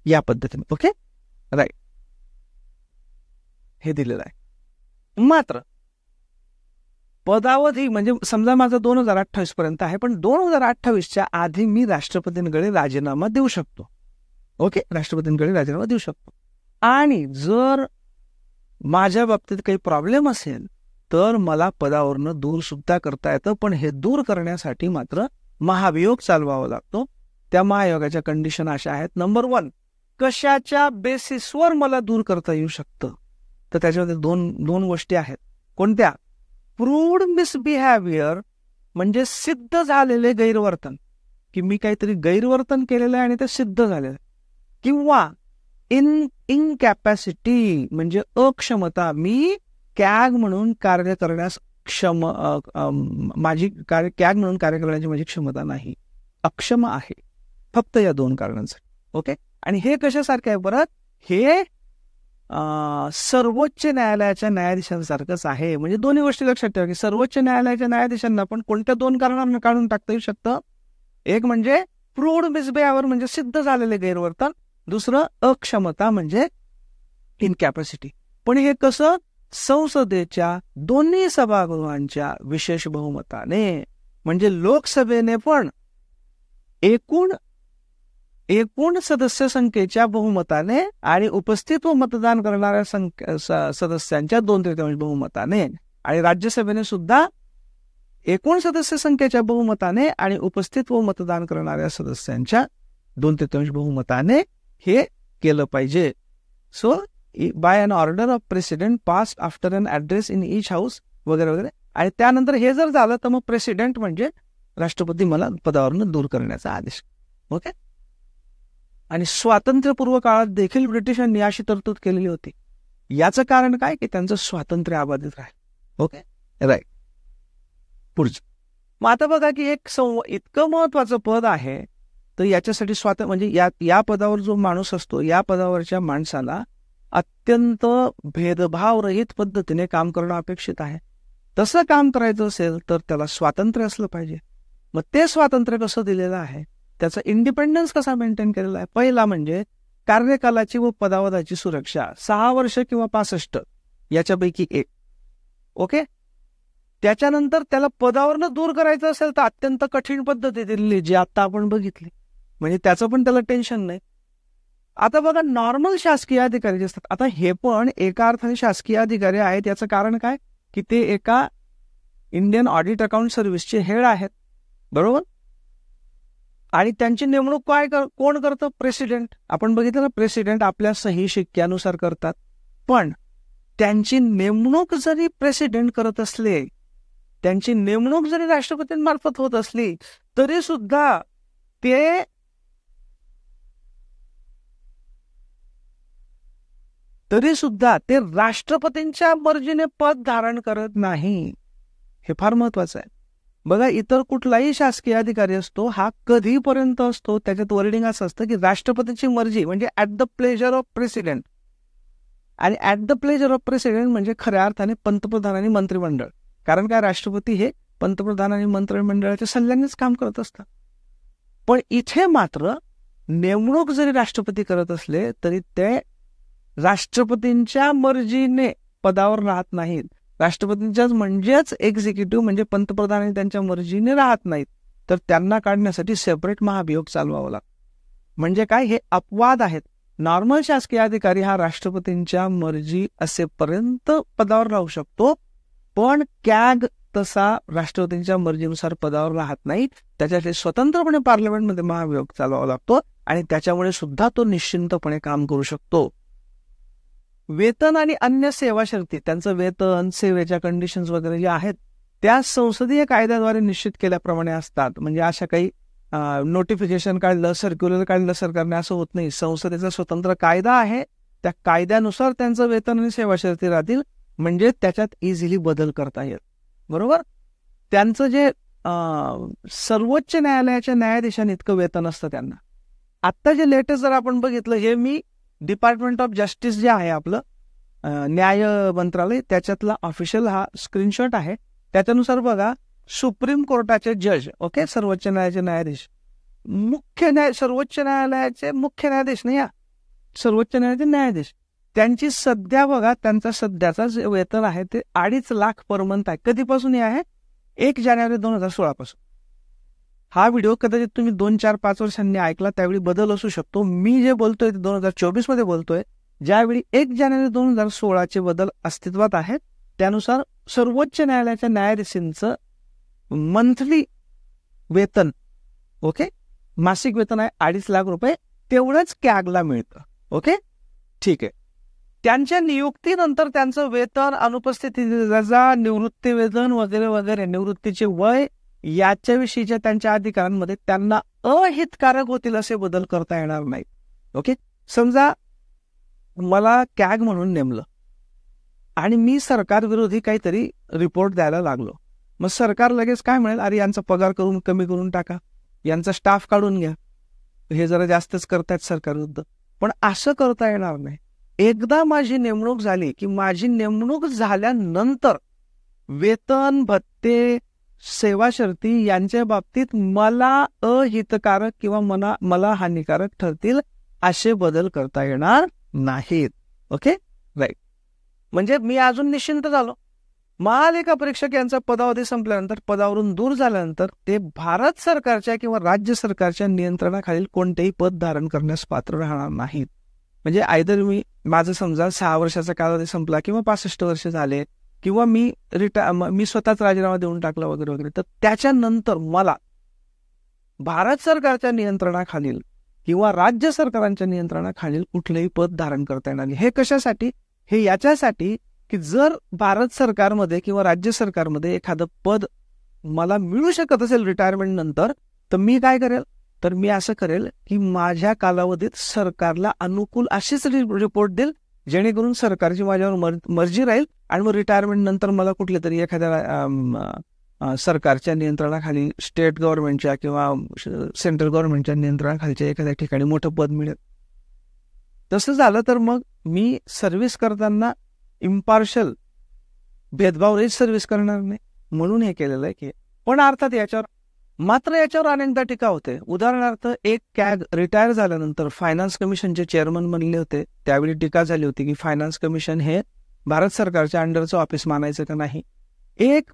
या पद्धतीने. ओके. राईट. हे दिलेलं आहे. मात्र पदावधी म्हणजे समजा माझं 2028 पर्यंत आहे, पण 2028च्या आधी मी राष्ट्रपतींकडे राजीनामा देऊ शकतो. ओके. राष्ट्रपतींकडे राजीनामा देऊ शकतो. आणि जर माझ्या बाबतीत काही प्रॉब्लेम असेल तर मला पदावरनं दूर सुद्धा करता येतं. पण हे दूर करण्यासाठी मात्र महाभियोग चालवावा लागतो. त्या महाभियोगाच्या कंडिशन अशा आहेत. नंबर 1, कशाच्या बेसिसवर मला दूर करता येऊ शकतं? तर त्याच्यामध्ये दोन गोष्टी आहेत. कोणत्या? प्रूव्ड मिसबिहेवियर म्हणजे सिद्ध झालेले गैरवर्तन, की मी काहीतरी गैरवर्तन केलेलं आहे आणि ते सिद्ध झालेलं. किंवा इनकॅपॅसिटी म्हणजे अक्षमता, मी कॅग म्हणून कार्य करण्यास कॅग म्हणून कार्य करण्याची माझी क्षमता नाही, अक्षम आहे. फक्त या 2 कारणांसाठी. ओके. आणि हे कशासारखे आहे परत? हे सर्वोच्च न्यायालयाच्या न्यायाधीशांसारखंच आहे. म्हणजे दोन्ही गोष्टी लक्षात ठेवा की सर्वोच्च न्यायालयाच्या न्यायाधीशांना पण कोणत्या 2 कारणांना काढून टाकता येऊ शकतं? एक म्हणजे प्रूव्ड मिसबिहेवियर म्हणजे सिद्ध झालेले गैरवर्तन, दुसरं अक्षमता म्हणजे इनकॅपॅसिटी. पण हे कसं? संसदेच्या दोन्ही सभागृहांच्या विशेष बहुमताने. म्हणजे लोकसभेने पण एकूण सदस्य संख्येच्या बहुमताने आणि उपस्थित व मतदान करणाऱ्या सदस्यांच्या 2/3 बहुमताने, आणि राज्यसभेने सुद्धा एकूण सदस्य संख्येच्या बहुमताने आणि उपस्थित व मतदान करणाऱ्या सदस्यांच्या 2/3 बहुमताने हे केलं पाहिजे. So by an order of president passed after an address in each house वगैरे वगैरे. आणि त्यानंतर हे जर झालं तर मग प्रेसिडेंट म्हणजे राष्ट्रपती मला पदावरून दूर करण्याचा आदेश. ओके. आणि स्वातंत्र्यपूर्व काळात देखील ब्रिटिशांनी अशी तरतूद केलेली होती. याचं कारण काय? की त्यांचं स्वातंत्र्य अबाधित राहील. ओके. राईट. पुढचं मग आता बघा की एक इतकं महत्वाचं पद आहे तर याच्यासाठी म्हणजे या पदावर जो माणूस असतो, या पदावरच्या माणसाला अत्यंत भेदभावरहित पद्धतीने काम करणं अपेक्षित आहे. तसं काम करायचं असेल तर त्याला स्वातंत्र्य असलं पाहिजे. मग ते स्वातंत्र्य कसं दिलेलं आहे, त्याचा इंडिपेंडन्स कसा मेंटेन केलेला आहे? पहिला म्हणजे कार्यकालाची व पदावधाची सुरक्षा 6 वर्ष किंवा 65 याच्यापैकी एक. ओके. त्याच्यानंतर त्याला पदावरनं दूर करायचं असेल तर अत्यंत कठीण पद्धती दिलेली जी आता आपण बघितली, म्हणजे त्याचं पण त्याला टेन्शन नाही. आता बघा नॉर्मल शासकीय अधिकारी जे असतात, आता हे पण एका अर्थाने शासकीय अधिकारी आहेत. याचं कारण काय की ते एका इंडियन ऑडिट अकाउंट सर्व्हिसचे हेड आहेत. बरोबर. आणि त्यांची नेमणूक कोण करतं? प्रेसिडेंट. आपण बघितलं ना, प्रेसिडेंट आपल्या सही शिक्क्यानुसार करतात. पण त्यांची नेमणूक जरी प्रेसिडेंट करत असले, त्यांची नेमणूक जरी राष्ट्रपतींमार्फत होत असली, तरी सुद्धा ते राष्ट्रपतींच्या मर्जीने पद धारण करत नाही. हे फार महत्वाचं आहे. बघा, इतर कुठलाही शासकीय अधिकारी असतो, हा कधीपर्यंत असतो, त्याच्यात वर्डिंग असं असतं की राष्ट्रपतीची मर्जी म्हणजे at the pleasure of president. आणि at the pleasure of president म्हणजे खऱ्या अर्थाने पंतप्रधान आणि मंत्रिमंडळ. कारण काय, राष्ट्रपती हे पंतप्रधान आणि मंत्रिमंडळाच्या सल्ल्यानेच काम करत असतात. पण इथे मात्र नेमणूक जरी राष्ट्रपती करत असले तरी ते राष्ट्रपतींच्या मर्जीने पदावर राहत नाहीत. राष्ट्रपतींच्याच म्हणजेच एक्झिक्युटिव्ह म्हणजे पंतप्रधान आणि त्यांच्या मर्जीने राहत नाहीत, तर त्यांना काढण्यासाठी सेपरेट महाभियोग चालवावा लागतो. म्हणजे काय, हे अपवाद आहेत. नॉर्मल शासकीय अधिकारी हा राष्ट्रपतींच्या मर्जी असेपर्यंत पदावर राहू शकतो, पण कॅग तसा राष्ट्रपतींच्या मर्जीनुसार पदावर राहत नाही. त्याच्यासाठी स्वतंत्रपणे पार्लमेंटमध्ये महाभियोग चालवावा लागतो आणि त्याच्यामुळे सुद्धा तो निश्चिंतपणे काम करू शकतो. वेतन आणि अन्य सेवा शर्ती, त्यांचं वेतन, सेवेच्या कंडिशन्स वगैरे जे आहेत त्या संसदीय कायद्याद्वारे निश्चित केल्याप्रमाणे असतात. म्हणजे अशा काही नोटिफिकेशन काढलं, सर्क्युलर काढलं सरकारने असं होत नाही. संसदेचा स्वतंत्र कायदा आहे, त्या कायद्यानुसार त्यांचं वेतन आणि सेवा शर्ती राहतील. म्हणजे त्याच्यात इझिली बदल करता येईल. बरोबर. त्यांचं जे सर्वोच्च न्यायालयाच्या न्यायाधीशांनी इतकं वेतन असतं त्यांना. आत्ता जे लेटेस्ट जर आपण बघितलं, हे मी डिपार्टमेंट ऑफ जस्टिस जे आहे आपलं न्याय मंत्रालय, त्याच्यातला ऑफिशियल हा स्क्रीनशॉट आहे. त्याच्यानुसार बघा, सुप्रीम कोर्टाचे जज, ओके, सर्वोच्च न्यायालयाचे न्यायाधीश, सर्वोच्च न्यायालयाचे मुख्य न्यायाधीश नाही, सर्वोच्च न्यायालयाचे न्यायाधीश, त्यांची सध्या बघा, त्यांचा सध्याचा जे वेतन आहे ते 2.5 लाख पर मंथ आहे. कधीपासून हे आहे? 1 जानेवारी 2016 पासून. हा व्हिडिओ कदाचित तुम्ही 2, 4, 5 वर्षांनी ऐकला, त्यावेळी बदल असू शकतो. मी जे बोलतोय ते 2024 मध्ये बोलतोय, ज्यावेळी 1 जानेवारी 2016 बदल अस्तित्वात आहेत. त्यानुसार सर्वोच्च न्यायालयाच्या न्यायाधीशांचं मंथली वेतन, ओके, मासिक वेतन आहे 2.5 लाख रुपये. तेवढंच कॅगला मिळतं. ओके, ठीक आहे. त्यांच्या नियुक्तीनंतर त्यांचं वेतन, अनुपस्थिती रजा, निवृत्ती वेतन वगैरे वगैरे, निवृत्तीचे वय याच्याविषयीच्या त्यांच्या अधिकारांमध्ये त्यांना अहितकारक होतील असे बदल करता येणार नाहीत. ओके, समजा मला कॅग म्हणून नेमलं आणि मी सरकार विरोधी काहीतरी रिपोर्ट द्यायला लागलो, मग सरकार लगेच काय म्हणेल, अरे यांचा पगार कमी करून टाका, यांचा स्टाफ काढून घ्या, हे जरा जास्तच करतायत सरकार विरुद्ध. पण असं करता येणार नाही. एकदा माझी नेमणूक झाली की माझी नेमणूक झाल्यानंतर वेतन, भत्ते, सेवा शर्ती यांच्या बाबतीत मला अहितकारक किंवा मला हानिकारक ठरतील असे बदल करता येणार नाहीत. Okay, right. म्हणजे मी अजून निश्चिंत झालो. महालेखा परीक्षक यांचा पदावधी संपल्यानंतर, पदावरून दूर झाल्यानंतर ते भारत सरकारच्या किंवा राज्य सरकारच्या नियंत्रणाखालील कोणतेही पद धारण करण्यास पात्र राहणार नाहीत. म्हणजे आयदर माझं समजा 6 वर्षाचा कालावधी संपला किंवा 65 वर्ष झाले किंवा मी स्वतःच राजीनामा देऊन टाकला वगैरे वगैरे, तर त्याच्यानंतर मला भारत सरकारच्या नियंत्रणाखालील किंवा राज्य सरकारांच्या नियंत्रणाखालील कुठलंही पद धारण करता येणार नाही. हे कशासाठी? हे याच्यासाठी की जर भारत सरकारमध्ये किंवा राज्य सरकारमध्ये एखादं पद मला मिळू शकत असेल रिटायरमेंट नंतर, तर मी काय करेल, तर मी असं करेल की माझ्या कालावधीत सरकारला अनुकूल अशीच रिपोर्ट देईल, जेणेकरून सरकारची माझ्यावर मर्जी राहील आणि मग रिटायरमेंट नंतर मला कुठल्या तरी एखाद्या सरकारच्या नियंत्रणाखाली, स्टेट गव्हर्नमेंटच्या किंवा सेंट्रल गव्हर्नमेंटच्या नियंत्रणाखालच्या एखाद्या ठिकाणी मोठं पद मिळेल. तसं झालं तर मग मी सर्व्हिस करताना इम्पार्शल, भेदभावरहित सर्व्हिस करणार नाही, म्हणून हे केलेलं आहे की. पण अर्थात याच्यावर अनेकदा टीका होते. उदाहरणार्थ, एक कॅग रिटायर झाल्यानंतर फायनान्स कमिशनचे चेअरमन बनले होते. त्यावेळी टीका झाली होती की फायनान्स कमिशन हे भारत सरकारच्या अंडरचं ऑफिस मानायचं का नाही. एक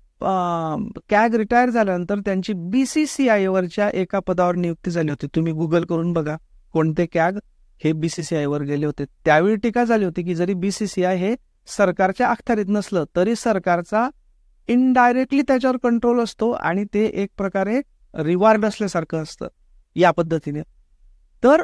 कॅग रिटायर झाल्यानंतर त्यांची BCCI वरच्या एका पदावर नियुक्ती झाली होती. तुम्ही गुगल करून बघा कोणते कॅग हे BCCI वर गेले होते. त्यावेळी टीका झाली होती की जरी BCCI हे सरकारच्या अखत्यारीत नसलं तरी सरकारचा इनडायरेक्टली त्याच्यावर कंट्रोल असतो आणि ते एक प्रकारे रिवॉर्ड असल्यासारखं असतं या पद्धतीने. तर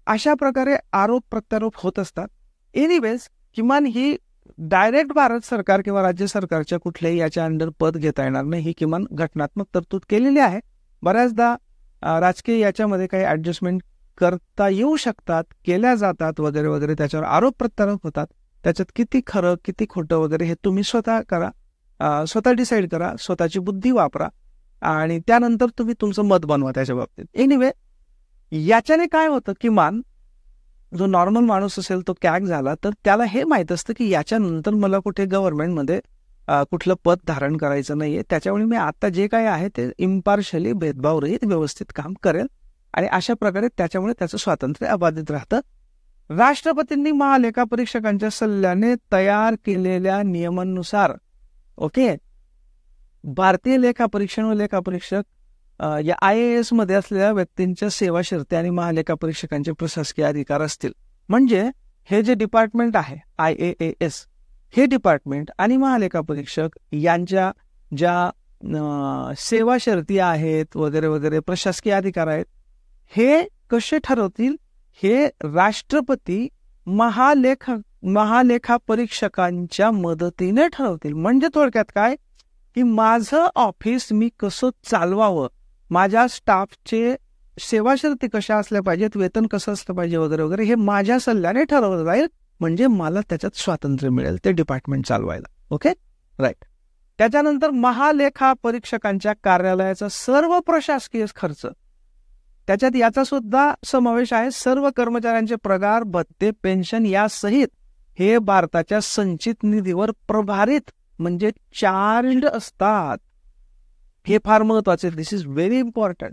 अशा प्रकारे आरोप प्रत्यारोप होत असतात. एनिवेज, किमान ही डायरेक्ट भारत सरकार किंवा राज्य सरकारच्या कुठल्याही याच्या अंडर पद घेता येणार नाही, ही किमान घटनात्मक तरतूद केलेली आहे. बऱ्याचदा राजकीय याच्यामध्ये काही ऍडजस्टमेंट करता येऊ शकतात, केल्या जातात वगैरे वगैरे, त्याच्यावर आरोप प्रत्यारोप होतात. त्याच्यात किती खरं किती खोटं वगैरे हे तुम्ही स्वतः करा, स्वतः डिसाईड करा, स्वतःची बुद्धी वापरा आणि त्यानंतर तुम्ही तुमचं मत बनवा त्याच्या बाबतीत. एनिवे, याच्याने काय होतं, किमान जो नॉर्मल माणूस असेल तो कॅग झाला तर त्याला हे माहित असतं की याच्यानंतर मला कुठे गव्हर्नमेंटमध्ये कुठलं पद धारण करायचं नाहीये, त्याच्यामुळे मी आता जे काही आहे ते इम्पार्शली भेदभावरहित व्यवस्थित काम करेल आणि अशा प्रकारे त्याच्यामुळे त्याचं स्वातंत्र्य अबाधित राहतं. राष्ट्रपतींनी महालेखा परीक्षकांच्या सल्ल्याने तयार केलेल्या नियमांनुसार ओके, भारतीय लेखा परीक्षण व लेखा परीक्षक या IAS मध्ये असलेल्या व्यक्तींच्या सेवा शर्ती आणि महालेखा परीक्षकांचे प्रशासकीय अधिकार असतील. म्हणजे हे जे डिपार्टमेंट आहे IAAS, हे डिपार्टमेंट आणि महालेखा परीक्षक यांच्या ज्या सेवा शर्ती आहेत वगैरे वगैरे, प्रशासकीय अधिकार आहेत, हे कसे ठरवतील, हे राष्ट्रपती महालेखा परीक्षकांच्या मदतीने ठरवतील. म्हणजे थोडक्यात काय की माझं ऑफिस मी कसं चालवावं, माझ्या स्टाफचे सेवा शर्ती कशा असल्या पाहिजेत, वेतन कसं असलं पाहिजे वगैरे वगैरे, हे माझ्या सल्ल्याने ठरवलं जाईल. म्हणजे मला त्याच्यात स्वातंत्र्य मिळेल ते डिपार्टमेंट चालवायला. Okay, right. त्याच्यानंतर महालेखा परीक्षकांच्या कार्यालयाचा सर्व प्रशासकीय खर्च, त्याच्यात याचा सुद्धा समावेश आहे. सर्व कर्मचाऱ्यांचे पगार, भत्ते, पेन्शन यासहित हे भारताच्या संचित निधीवर प्रभारित म्हणजे चार्जड असतात. हे फार महत्वाचे. दिस इज व्हेरी इम्पॉर्टंट.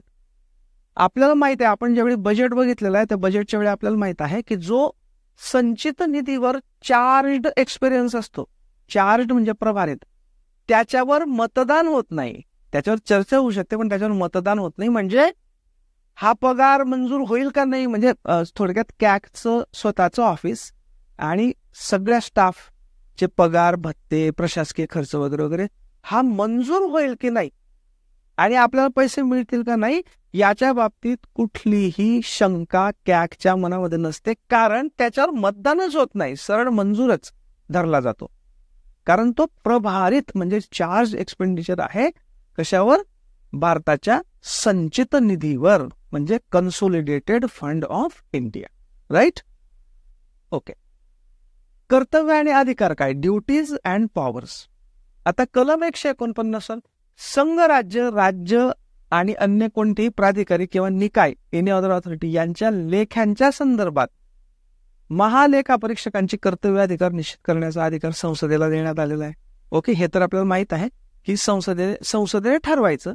आपल्याला माहित आहे, आपण ज्यावेळी बजेट बघितलेलं आहे त्या बजेटच्या वेळी आपल्याला माहित आहे की जो संचित निधीवर चार्जड एक्सपिरियन्स असतो, चार्जड म्हणजे प्रभारित, त्याच्यावर मतदान होत नाही. त्याच्यावर चर्चा होऊ शकते पण त्याच्यावर मतदान होत नाही. म्हणजे हा पगार मंजूर होईल का नाही, म्हणजे थोडक्यात कॅगचं स्वतःचं ऑफिस आणि सगळ्या स्टाफचे पगार, भत्ते, प्रशासकीय खर्च वगैरे वगैरे हा मंजूर होईल की नाही आणि आपल्याला पैसे मिळतील का नाही, याच्या बाबतीत कुठलीही शंका कॅगच्या मनामध्ये नसते. कारण त्याच्यावर मतदानच होत नाही, सरळ मंजूरच धरला जातो. कारण तो प्रभारित म्हणजे चार्ज एक्सपेंडिचर आहे. कशावर? भारताच्या संचित निधीवर, म्हणजे consolidated fund of India. Right, okay. कर्तव्य आणि अधिकार काय, ड्युटीज अँड पॉवर्स. आता कलम 149 संघराज्य, राज्य आणि अन्य कोणतेही प्राधिकारी किंवा निकाय, एनी अदर ऑथॉरिटी यांच्या लेख्यांच्या संदर्भात महालेखा परीक्षकांची कर्तव्य अधिकार निश्चित करण्याचा अधिकार संसदेला देण्यात आलेला आहे. ओके, हे तर आपल्याला माहित आहे की संसदेने ठरवायचं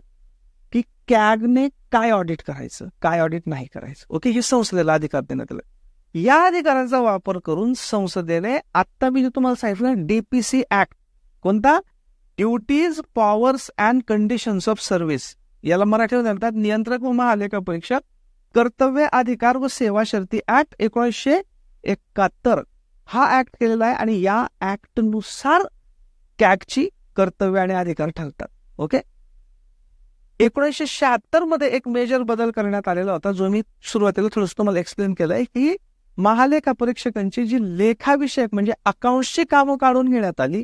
की कॅगने काय ऑडिट करायचं, काय ऑडिट नाही करायचं. ओके, हे संसदेला अधिकार देण्यात आला. या अधिकाराचा वापर करून संसदेने आता मी जे तुम्हाला सांगितलं DPC ऍक्ट, कोणता, duties, powers and conditions of service, याला मराठीमध्ये म्हणतात नियंत्रक व महालेखा परीक्षक कर्तव्य अधिकार व सेवा शर्ती ऍक्ट 1971, हा ऍक्ट केलेला आहे. आणि या ऍक्टनुसार कॅगची कर्तव्य आणि अधिकार ठरतात. ओके, 1976 मध्ये एक मेजर बदल करण्यात आलेला होता, जो मी सुरुवातीला थोडंसं तुम्हाला एक्सप्लेन केलंय की महालेखा परीक्षकांची जी लेखाविषयक म्हणजे अकाउंट्सची कामं काढून घेण्यात आली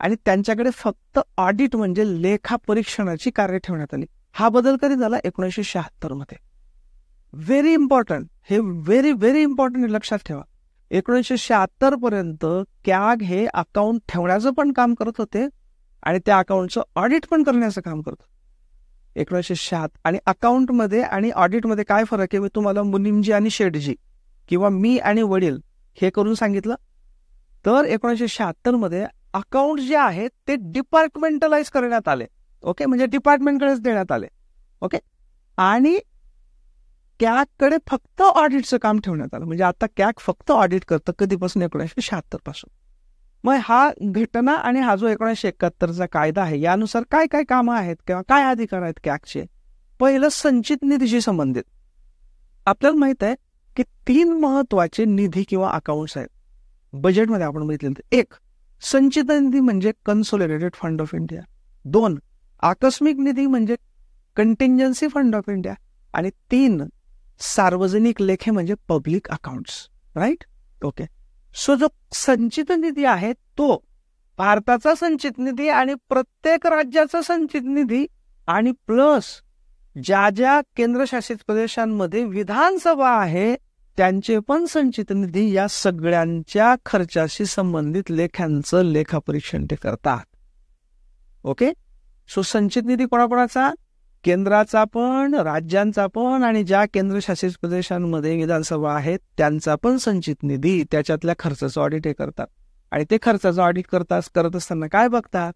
आणि त्यांच्याकडे फक्त ऑडिट म्हणजे लेखा परीक्षणाची कार्य ठेवण्यात आली. हा बदल कधी झाला? 1976 मध्ये. व्हेरी इम्पॉर्टंट, हे व्हेरी व्हेरी इम्पॉर्टंट लक्षात ठेवा. 1976 पर्यंत कॅग हे अकाउंट ठेवण्याचं पण काम करत होते आणि त्या अकाउंटचं ऑडिट पण करण्याचं काम करत होते. 1976 आणि अकाउंटमध्ये आणि ऑडिटमध्ये काय फरक आहे मी तुम्हाला मुनीमजी आणि शेठजी किंवा मी आणि वडील हे करून सांगितलं. तर 1976 मध्ये अकाउंट जे आहेत ते डिपार्टमेंटलाइज करण्यात आले. ओके, म्हणजे डिपार्टमेंटकडेच देण्यात आले. ओके, आणि कॅगकडे फक्त ऑडिटचं काम ठेवण्यात आलं. म्हणजे आता कॅग फक्त ऑडिट करतं कधीपासून? 1976 पासून. मग हा घटना आणि हा जो 1971चा कायदा आहे यानुसार काय काय कामं आहेत किंवा काय अधिकार आहेत कॅगचे. पहिलं, संचित निधीशी संबंधित. आपल्याला माहित आहे की 3 महत्वाचे निधी किंवा अकाउंट्स आहेत बजेटमध्ये आपण बघितले. 1, संचित निधी म्हणजे कन्सोलिडेटेड फंड ऑफ इंडिया. 2, आकस्मिक निधी म्हणजे कंटिंजन्सी फंड ऑफ इंडिया. आणि 3, सार्वजनिक लेखे म्हणजे public accounts. Right, okay. So जो संचित निधी आहे तो भारताचा संचित निधी आणि प्रत्येक राज्याचा संचित निधी आणि प्लस ज्या ज्या केंद्रशासित प्रदेशांमध्ये विधानसभा आहे त्यांचे पण संचित निधी, या सगळ्यांच्या खर्चाशी संबंधित लेख्यांचं लेखापरीक्षण ते करतात. ओके. सो संचित निधी कोणाकोणाचा? केंद्राचा पण, राज्यांचा पण, आणि ज्या केंद्रशासित प्रदेशांमध्ये विधानसभा आहेत त्यांचा पण संचित निधी, त्याच्यातल्या खर्चाचं ऑडिट हे करतात. आणि ते खर्चाचं ऑडिट करत असताना काय बघतात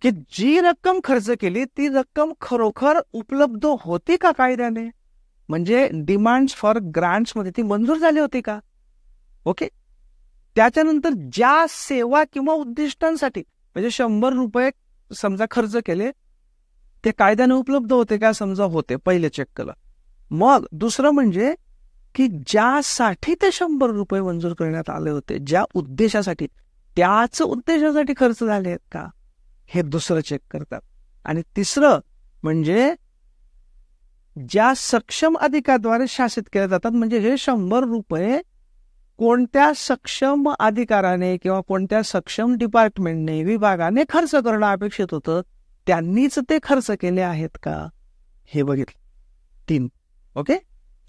की जी रक्कम खर्च केली ती रक्कम खरोखर उपलब्ध होती का कायद्याने, म्हणजे डिमांड्स फॉर ग्रांट्स मध्ये ती मंजूर झाली होती का. ओके. त्याच्यानंतर ज्या सेवा किंवा उद्दिष्टांसाठी म्हणजे 100 रुपये समजा खर्च केले ते कायद्याने उपलब्ध होते का, समजा होते, पहिले चेक केलं. मग दुसरं म्हणजे की ज्यासाठी ते 100 रुपये मंजूर करण्यात आले होते, ज्या उद्देशासाठी, त्याच उद्देशासाठी खर्च झाले आहेत का, हे दुसरं चेक करतात. आणि तिसरं म्हणजे ज्या सक्षम अधिकाऱ्याद्वारे शासित केले जातात, म्हणजे हे 100 रुपये कोणत्या सक्षम अधिकाराने किंवा कोणत्या सक्षम डिपार्टमेंटने, विभागाने खर्च करणं अपेक्षित होतं, त्यांनीच ते खर्च केले आहेत का, हे बघितलं. 3. ओके.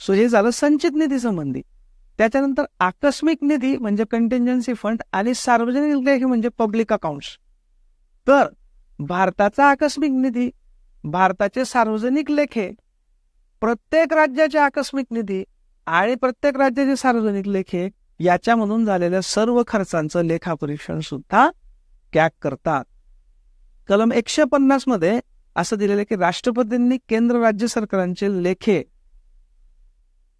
सो हे झालं संचित निधी संबंधी. त्याच्यानंतर आकस्मिक निधी म्हणजे कंटिंजन्सी फंड आणि सार्वजनिक लेखे म्हणजे पब्लिक अकाउंट्स. तर भारताचा आकस्मिक निधी, भारताचे सार्वजनिक लेखे, प्रत्येक राज्याचे आकस्मिक निधी आणि प्रत्येक राज्याचे सार्वजनिक लेखे याच्यामधून झालेल्या सर्व खर्चांचं लेखापरीक्षण सुद्धा कॅग करतात. कलम 150 मध्ये असं दिलेलं की राष्ट्रपतींनी केंद्र राज्य सरकारांचे लेखे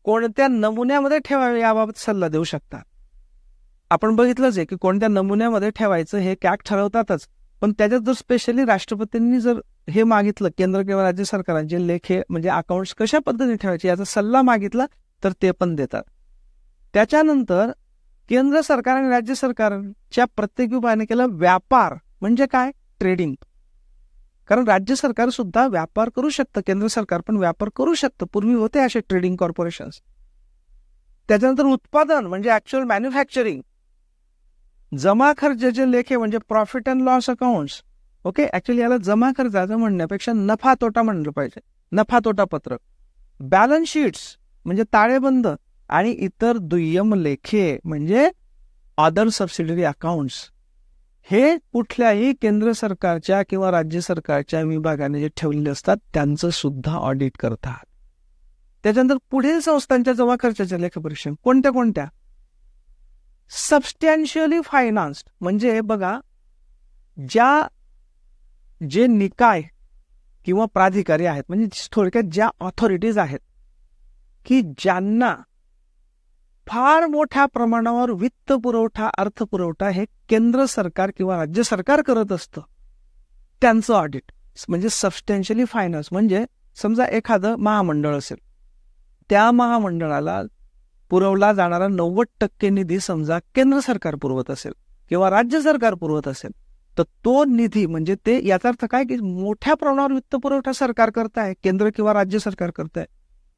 कोणत्या नमुन्यामध्ये ठेवावे याबाबत सल्ला देऊ शकतात. आपण बघितलंच आहे की कोणत्या नमुन्यामध्ये ठेवायचं हे कॅग ठरवतातच, पण त्याच्यात जर स्पेशली राष्ट्रपतींनी जर हे मागितलं केंद्र किंवा राज्य सरकारांचे लेखे म्हणजे अकाउंट्स कशा पद्धतीने ठेवायचे याचा सल्ला मागितला तर ते पण देतात. त्याच्यानंतर केंद्र सरकार आणि राज्य सरकारच्या प्रत्येक विभागाने केला व्यापार म्हणजे काय, ट्रेडिंग. कारण राज्य सरकार सुद्धा व्यापार करू शकतं, केंद्र सरकार पण व्यापार करू शकतं, पूर्वी होते असे ट्रेडिंग कॉर्पोरेशन्स. त्याच्यानंतर उत्पादन म्हणजे ऍक्च्युअल मॅन्युफॅक्चरिंग, जमा खर्चाचे लेखे म्हणजे profit and loss accounts. Okay. Actually याला जमा खर्चाचं म्हणण्यापेक्षा नफा तोटा म्हणलं पाहिजे, नफा तोटा पत्रक. बॅलन्स शीट्स म्हणजे ताळेबंद आणि इतर दुय्यम लेखे म्हणजे अदर सबसिडरी अकाउंट्स. हे कुठल्याही केंद्र सरकारच्या किंवा राज्य सरकारच्या विभागाने जे ठेवलेले असतात त्यांचं सुद्धा ऑडिट करतात. त्याच्यानंतर पुढील संस्थांच्या जमा खर्चाचे लेखापरीक्षण कोणत्या कोणत्या, सबस्टॅन्शियली फायनान्स्ड म्हणजे बघा जे निकाय किंवा प्राधिकारी आहेत, म्हणजे थोडक्यात ज्या ऑथॉरिटीज आहेत की ज्यांना फार मोठ्या प्रमाणावर वित्त पुरवठा, अर्थपुरवठा हे केंद्र सरकार किंवा राज्य सरकार करत असतं, त्यांचं ऑडिट म्हणजे सबस्टॅन्शियली फायनान्स. म्हणजे समजा एखादं महामंडळ असेल, त्या महामंडळाला पुरवला जाणारा 90% निधी समजा केंद्र सरकार पुरवत असेल किंवा राज्य सरकार पुरवत असेल, तर तो निधी म्हणजे ते याचा अर्थ काय की मोठ्या प्रमाणावर वित्त पुरवठा सरकार करताय, केंद्र किंवा राज्य सरकार करताय.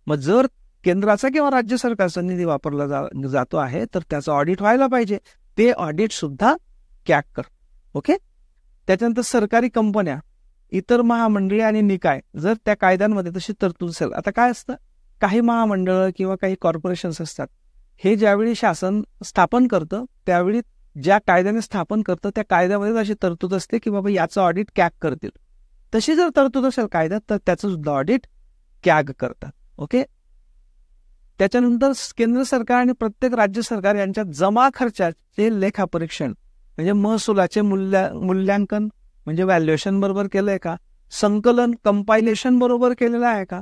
मग जर केंद्राचा किंवा राज्य सरकारचा निधी वापरला जातो आहे तर त्याचं ऑडिट व्हायला पाहिजे, ते ऑडिट सुद्धा कॅग कर. ओके. त्याच्यानंतर सरकारी कंपन्या, इतर महामंडळे आणि निकाय जर त्या कायद्यांमध्ये तशी तरतूद असेल. आता काय असतं, काही महामंडळ किंवा काही कॉर्पोरेशन्स असतात, हे ज्यावेळी शासन स्थापन करतं त्यावेळी ज्या कायद्याने स्थापन करतं त्या कायद्यामध्ये अशी तरतूद असते की बाबा याचं ऑडिट कॅग करतील. तशी जर तरतूद असेल कायद्यात तर त्याचं सुद्धा ऑडिट कॅग करतात. ओके. त्याच्यानंतर केंद्र सरकार आणि प्रत्येक राज्य सरकार यांच्या जमा खर्चाचे लेखापरीक्षण म्हणजे महसुलाचे मूल्यांकन म्हणजे व्हॅल्युएशन बरोबर केलंय का, संकलन कंपायलेशन बरोबर केलेलं आहे का,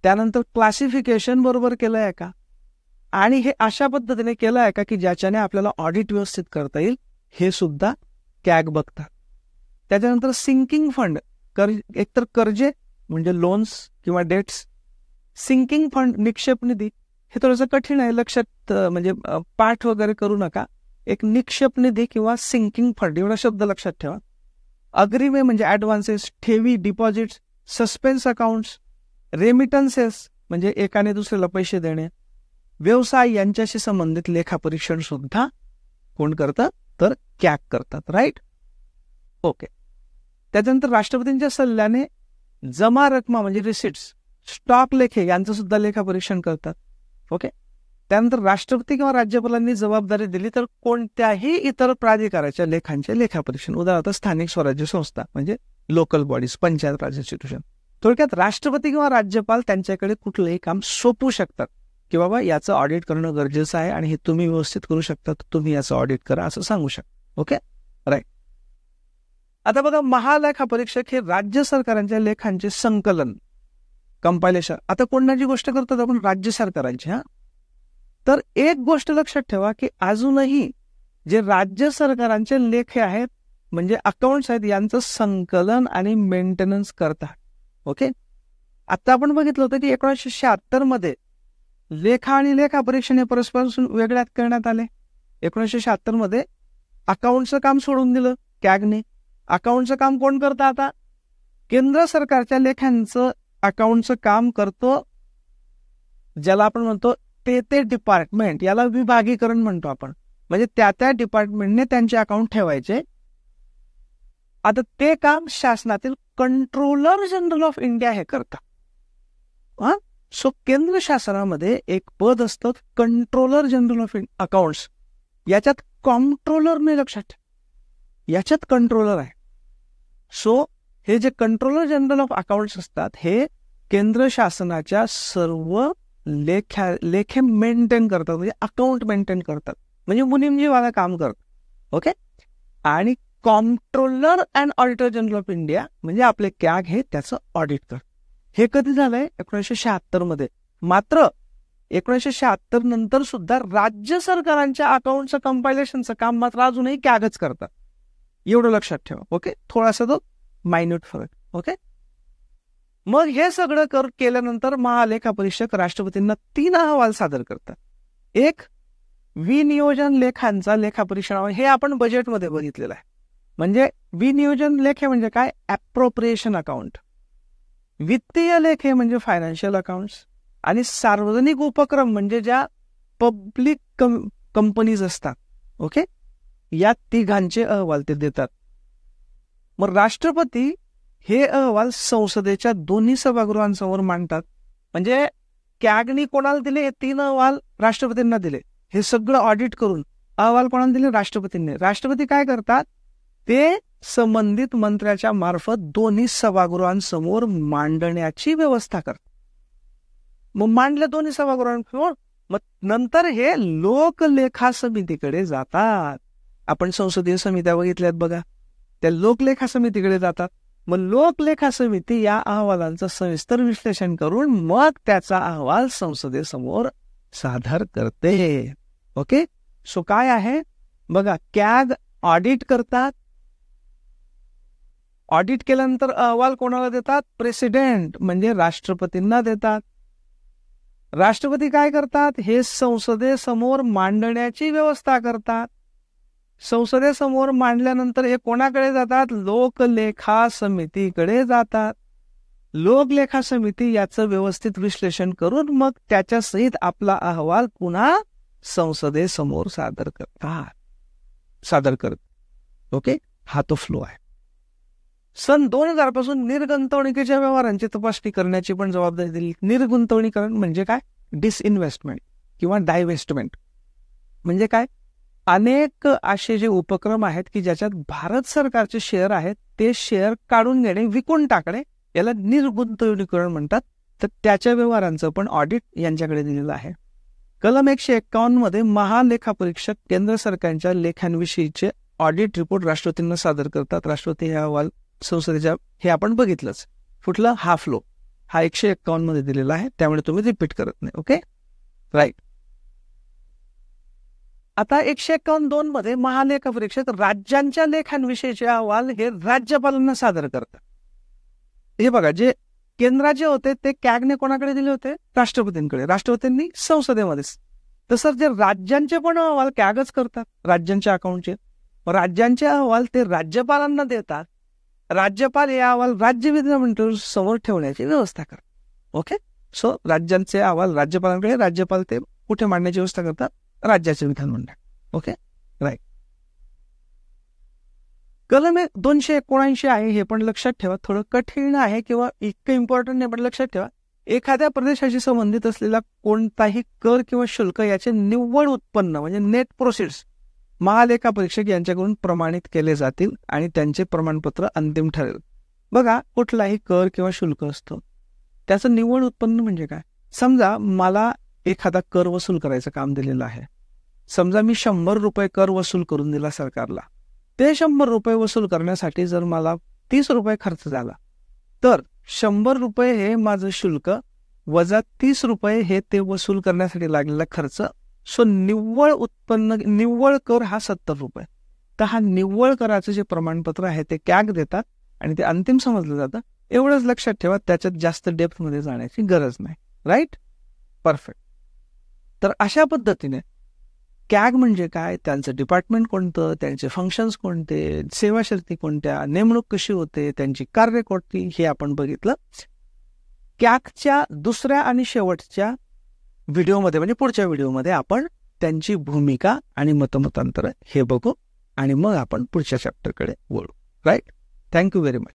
त्यानंतर क्लासिफिकेशन बरोबर केलं आहे का, आणि हे अशा पद्धतीने केलं आहे का की ज्याच्याने आपल्याला ऑडिट व्यवस्थित करता येईल, हे सुद्धा कॅग बघतात. त्याच्यानंतर सिंकिंग फंड, एकतर कर्जे म्हणजे लोन्स किंवा डेट्स, सिंकिंग फंड निक्षेप निधी. हे थोडंसं कठीण आहे, लक्षात म्हणजे पाठ वगैरे करू नका. एक निक्षेप निधी किंवा सिंकिंग फंड एवढा शब्द लक्षात ठेवा. अग्रिमे म्हणजे ऍडव्हान्सेस, ठेवी डिपॉझिट्स, सस्पेन्स अकाउंट्स, रेमिटन्सेस म्हणजे एकाने दुसऱ्याला पैसे देणे, व्यवसाय यांच्याशी संबंधित लेखापरीक्षण सुद्धा कोण करतं तर कॅग करतात. राईट. ओके. त्याच्यानंतर राष्ट्रपतींच्या सल्ल्याने जमा रक्कमा म्हणजे रिसिट्स, स्टॉक लेखे यांचं सुद्धा लेखापरीक्षण करतात. ओके. त्यानंतर राष्ट्रपती किंवा राज्यपालांनी जबाबदारी दिली तर कोणत्याही इतर प्राधिकाराच्या लेखांचे लेखापरीक्षण, उदाहरणार्थ स्थानिक स्वराज्य संस्था म्हणजे लोकल बॉडीज, पंचायत राज इन्स्टिट्यूशन. थोडक्यात राष्ट्रपती किंवा राज्यपाल त्यांच्याकडे कुठलंही काम सोपवू शकतात की बाबा याचं ऑडिट करणं गरजेचं आहे आणि हे तुम्ही व्यवस्थित करू शकता, तुम्ही याचं ऑडिट करा असं सांगू शकता. ओके. राईट. आता बघा, महालेखापरीक्षक हे राज्य सरकारांच्या लेखांचे संकलन, कंपायलेशन. आता कोणाची गोष्ट करतात आपण? राज्य सरकारांची. हा, तर एक गोष्ट लक्षात ठेवा की अजूनही जे राज्य सरकारांचे लेखे आहेत म्हणजे अकाउंट्स आहेत यांचं संकलन आणि मेंटेनन्स करतात. ओके. आता आपण बघितलं होतं की 1976 मध्ये लेखा आणि लेखापरीक्षण हे परस्परांपासून वेगळ्यात करण्यात आले. 1976 मध्ये अकाउंटचं काम सोडून दिलं कॅगने. अकाउंटचं काम कोण करतं आता? केंद्र सरकारच्या लेखांचं अकाउंटचं काम करतो ज्याला आपण म्हणतो ते डिपार्टमेंट, याला विभागीकरण म्हणतो आपण. म्हणजे त्या डिपार्टमेंटने त्यांचे अकाउंट ठेवायचे. आता ते काम शासनातील कंट्रोलर जनरल ऑफ इंडिया हे करतात. हा, सो केंद्र शासनामध्ये एक पद असतं कंट्रोलर जनरल ऑफ अकाउंट्स. याच्यात कॉम्प्ट्रोलर नाही, लक्षात ठेवा, याच्यात कंट्रोलर आहे. सो हे जे कंट्रोलर जनरल ऑफ अकाउंट्स असतात हे केंद्र शासनाच्या सर्व लेखे मेंटेन करतात, म्हणजे अकाउंट मेंटेन करतात, म्हणजे मुनीमजीवाला काम करतात. ओके. आणि comptroller and auditor general of India म्हणजे आपले कॅग हे त्याचं ऑडिट करतात. हे कधी झालंय? 1976 मध्ये. मात्र 1976 नंतर सुद्धा राज्य सरकारांच्या अकाउंटचं कंपायलेशनचं काम मात्र अजूनही कॅगच करतात. एवढं लक्षात ठेवा. ओके. थोडासा तो मायन्यूट फरक. ओके. मग हे सगळं केल्यानंतर महालेखापरीक्षक राष्ट्रपतींना 3 अहवाल सादर करतात. एक, विनियोजन लेखांचा लेखापरीक्षण, हे आपण बजेटमध्ये बघितलेलं आहे. म्हणजे विनियोजन लेखे म्हणजे काय? Appropriation account. वित्तीय लेखे म्हणजे फायनान्शियल अकाउंट्स. आणि सार्वजनिक उपक्रम म्हणजे ज्या पब्लिक कंपनीज असतात. ओके. या तिघांचे अहवाल ते देतात. मग राष्ट्रपती हे अहवाल संसदेच्या दोन्ही सभागृहांसमोर मांडतात. म्हणजे कॅगनी कोणाला दिले? हे 3 अहवाल राष्ट्रपतींना दिले. हे सगळं ऑडिट करून अहवाल कोणाला दिले? राष्ट्रपतींनी. राष्ट्रपती काय करतात? ते संबंधित मंत्र्याच्या मार्फत दोन्ही सभागृहांसमोर मांडण्याची व्यवस्था करतात. मग मांडले दोन्ही सभागृहांसमोर, मग नंतर हे लोकलेखा समितीकडे जातात. आपण संसदीय समित्या बघितल्यात बघा, त्या लोकलेखा समितीकडे जातात. मग लोकलेखा समिती या अहवालांचं सविस्तर विश्लेषण करून मग त्याचा अहवाल संसदेसमोर सादर करते. ओके. सो काय आहे बघा, कॅग ऑडिट करतात. ऑडिट केल्यानंतर अहवाल कोणाला देतात? प्रेसिडेंट म्हणजे राष्ट्रपतींना देतात. राष्ट्रपती काय करतात? हे संसदेसमोर मांडण्याची व्यवस्था करतात. संसदेसमोर मांडल्यानंतर हे कोणाकडे जातात? लोकलेखा समितीकडे जातात. लोकलेखा समिती याचं व्यवस्थित विश्लेषण करून मग त्याच्या सहित आपला अहवाल पुन्हा संसदेसमोर सादर करत. ओके. हा तो फ्लो आहे. सन 2000 पासून निर्गुंतवणुकीच्या व्यवहारांची तपासणी करण्याची पण जबाबदारी दिली. निर्गुंतवणीकरण म्हणजे काय? डिसइन्व्हेस्टमेंट किंवा डायव्हेस्टमेंट म्हणजे काय? अनेक असे जे उपक्रम आहेत की ज्याच्यात भारत सरकारचे शेअर आहेत ते शेअर काढून घेणे, विकून टाकणे, याला निर्गुंतवणुकीकरण म्हणतात. तर त्याच्या व्यवहारांचं पण ऑडिट यांच्याकडे दिलेलं आहे. कलम 151 मध्ये महालेखापरीक्षक केंद्र सरकारच्या लेखांविषयीचे ऑडिट रिपोर्ट राष्ट्रपतींना सादर करतात. राष्ट्रपती हे अहवाल संसदेच्या, हे आपण बघितलंच. कुठला? हा फ्लो हा 151 मध्ये दिलेला आहे, त्यामुळे तुम्ही रिपीट करत नाही. ओके. राईट. आता 151(2) मध्ये महालेखापरीक्षक राज्यांच्या लेखांविषयीचे अहवाल हे राज्यपालांना सादर करतात. हे बघा, जे केंद्राचे होते ते कॅगने कोणाकडे दिले होते? राष्ट्रपतींकडे. राष्ट्रपतींनी संसदेमध्येच. तसंच जे राज्यांचे पण अहवाल कॅगच करतात, राज्यांच्या अकाउंटचे. राज्यांचे अहवाल ते राज्यपालांना देतात. राज्यपाल हे अहवाल राज्य विधिमंडळ समोर ठेवण्याची व्यवस्था करतात. ओके. सो राज्यांचे अहवाल राज्यपालांकडे, राज्यपाल ते कुठे मांडण्याची व्यवस्था करतात? राज्याचे विधानमंडळ. Okay, right. कलम 279 आहे, हे पण लक्षात ठेवा. थोडं कठीण आहे किंवा इतकं इम्पॉर्टंट नाही, पण लक्षात ठेवा. एखाद्या प्रदेशाशी संबंधित असलेला कोणताही कर किंवा शुल्क याचे निव्वळ उत्पन्न म्हणजे नेट प्रोसिड्स महालेखा परीक्षक यांच्याकडून प्रमाणित केले जातील आणि त्यांचे प्रमाणपत्र अंतिम ठरेल. बघा, कुठलाही कर किंवा शुल्क असतो, त्याचं निव्वळ उत्पन्न म्हणजे काय? समजा मला एखादा कर वसूल करायचं काम दिलेलं आहे. समजा मी 100 रुपये कर वसूल करून दिला सरकारला. ते 100 रुपये वसूल करण्यासाठी जर मला 30 रुपये खर्च झाला, तर 100 रुपये हे माझं शुल्क वजा 30 रुपये हे ते वसूल करण्यासाठी लागलेला खर्च. सो निव्वळ उत्पन्न, निव्वळ कर हा 70 रुपये. तर हा निव्वळ कराचं जे प्रमाणपत्र आहे ते कॅग देतात आणि ते अंतिम समजलं जातं. एवढंच लक्षात ठेवा, त्याच्यात जास्त डेप्थमध्ये जाण्याची गरज नाही. Right, perfect. तर अशा पद्धतीने कॅग म्हणजे काय, त्यांचं डिपार्टमेंट कोणतं, त्यांचे फंक्शन्स कोणते, सेवा शर्ती कोणत्या, नेमणूक कशी होते, त्यांची कार्य कोणती, हे आपण बघितलं. कॅगच्या दुसऱ्या आणि शेवटच्या व्हिडिओमध्ये म्हणजे पुढच्या व्हिडिओमध्ये आपण त्यांची भूमिका आणि मतमतांतर हे बघू आणि मग आपण पुढच्या चॅप्टरकडे वळू. Right, thank you very much.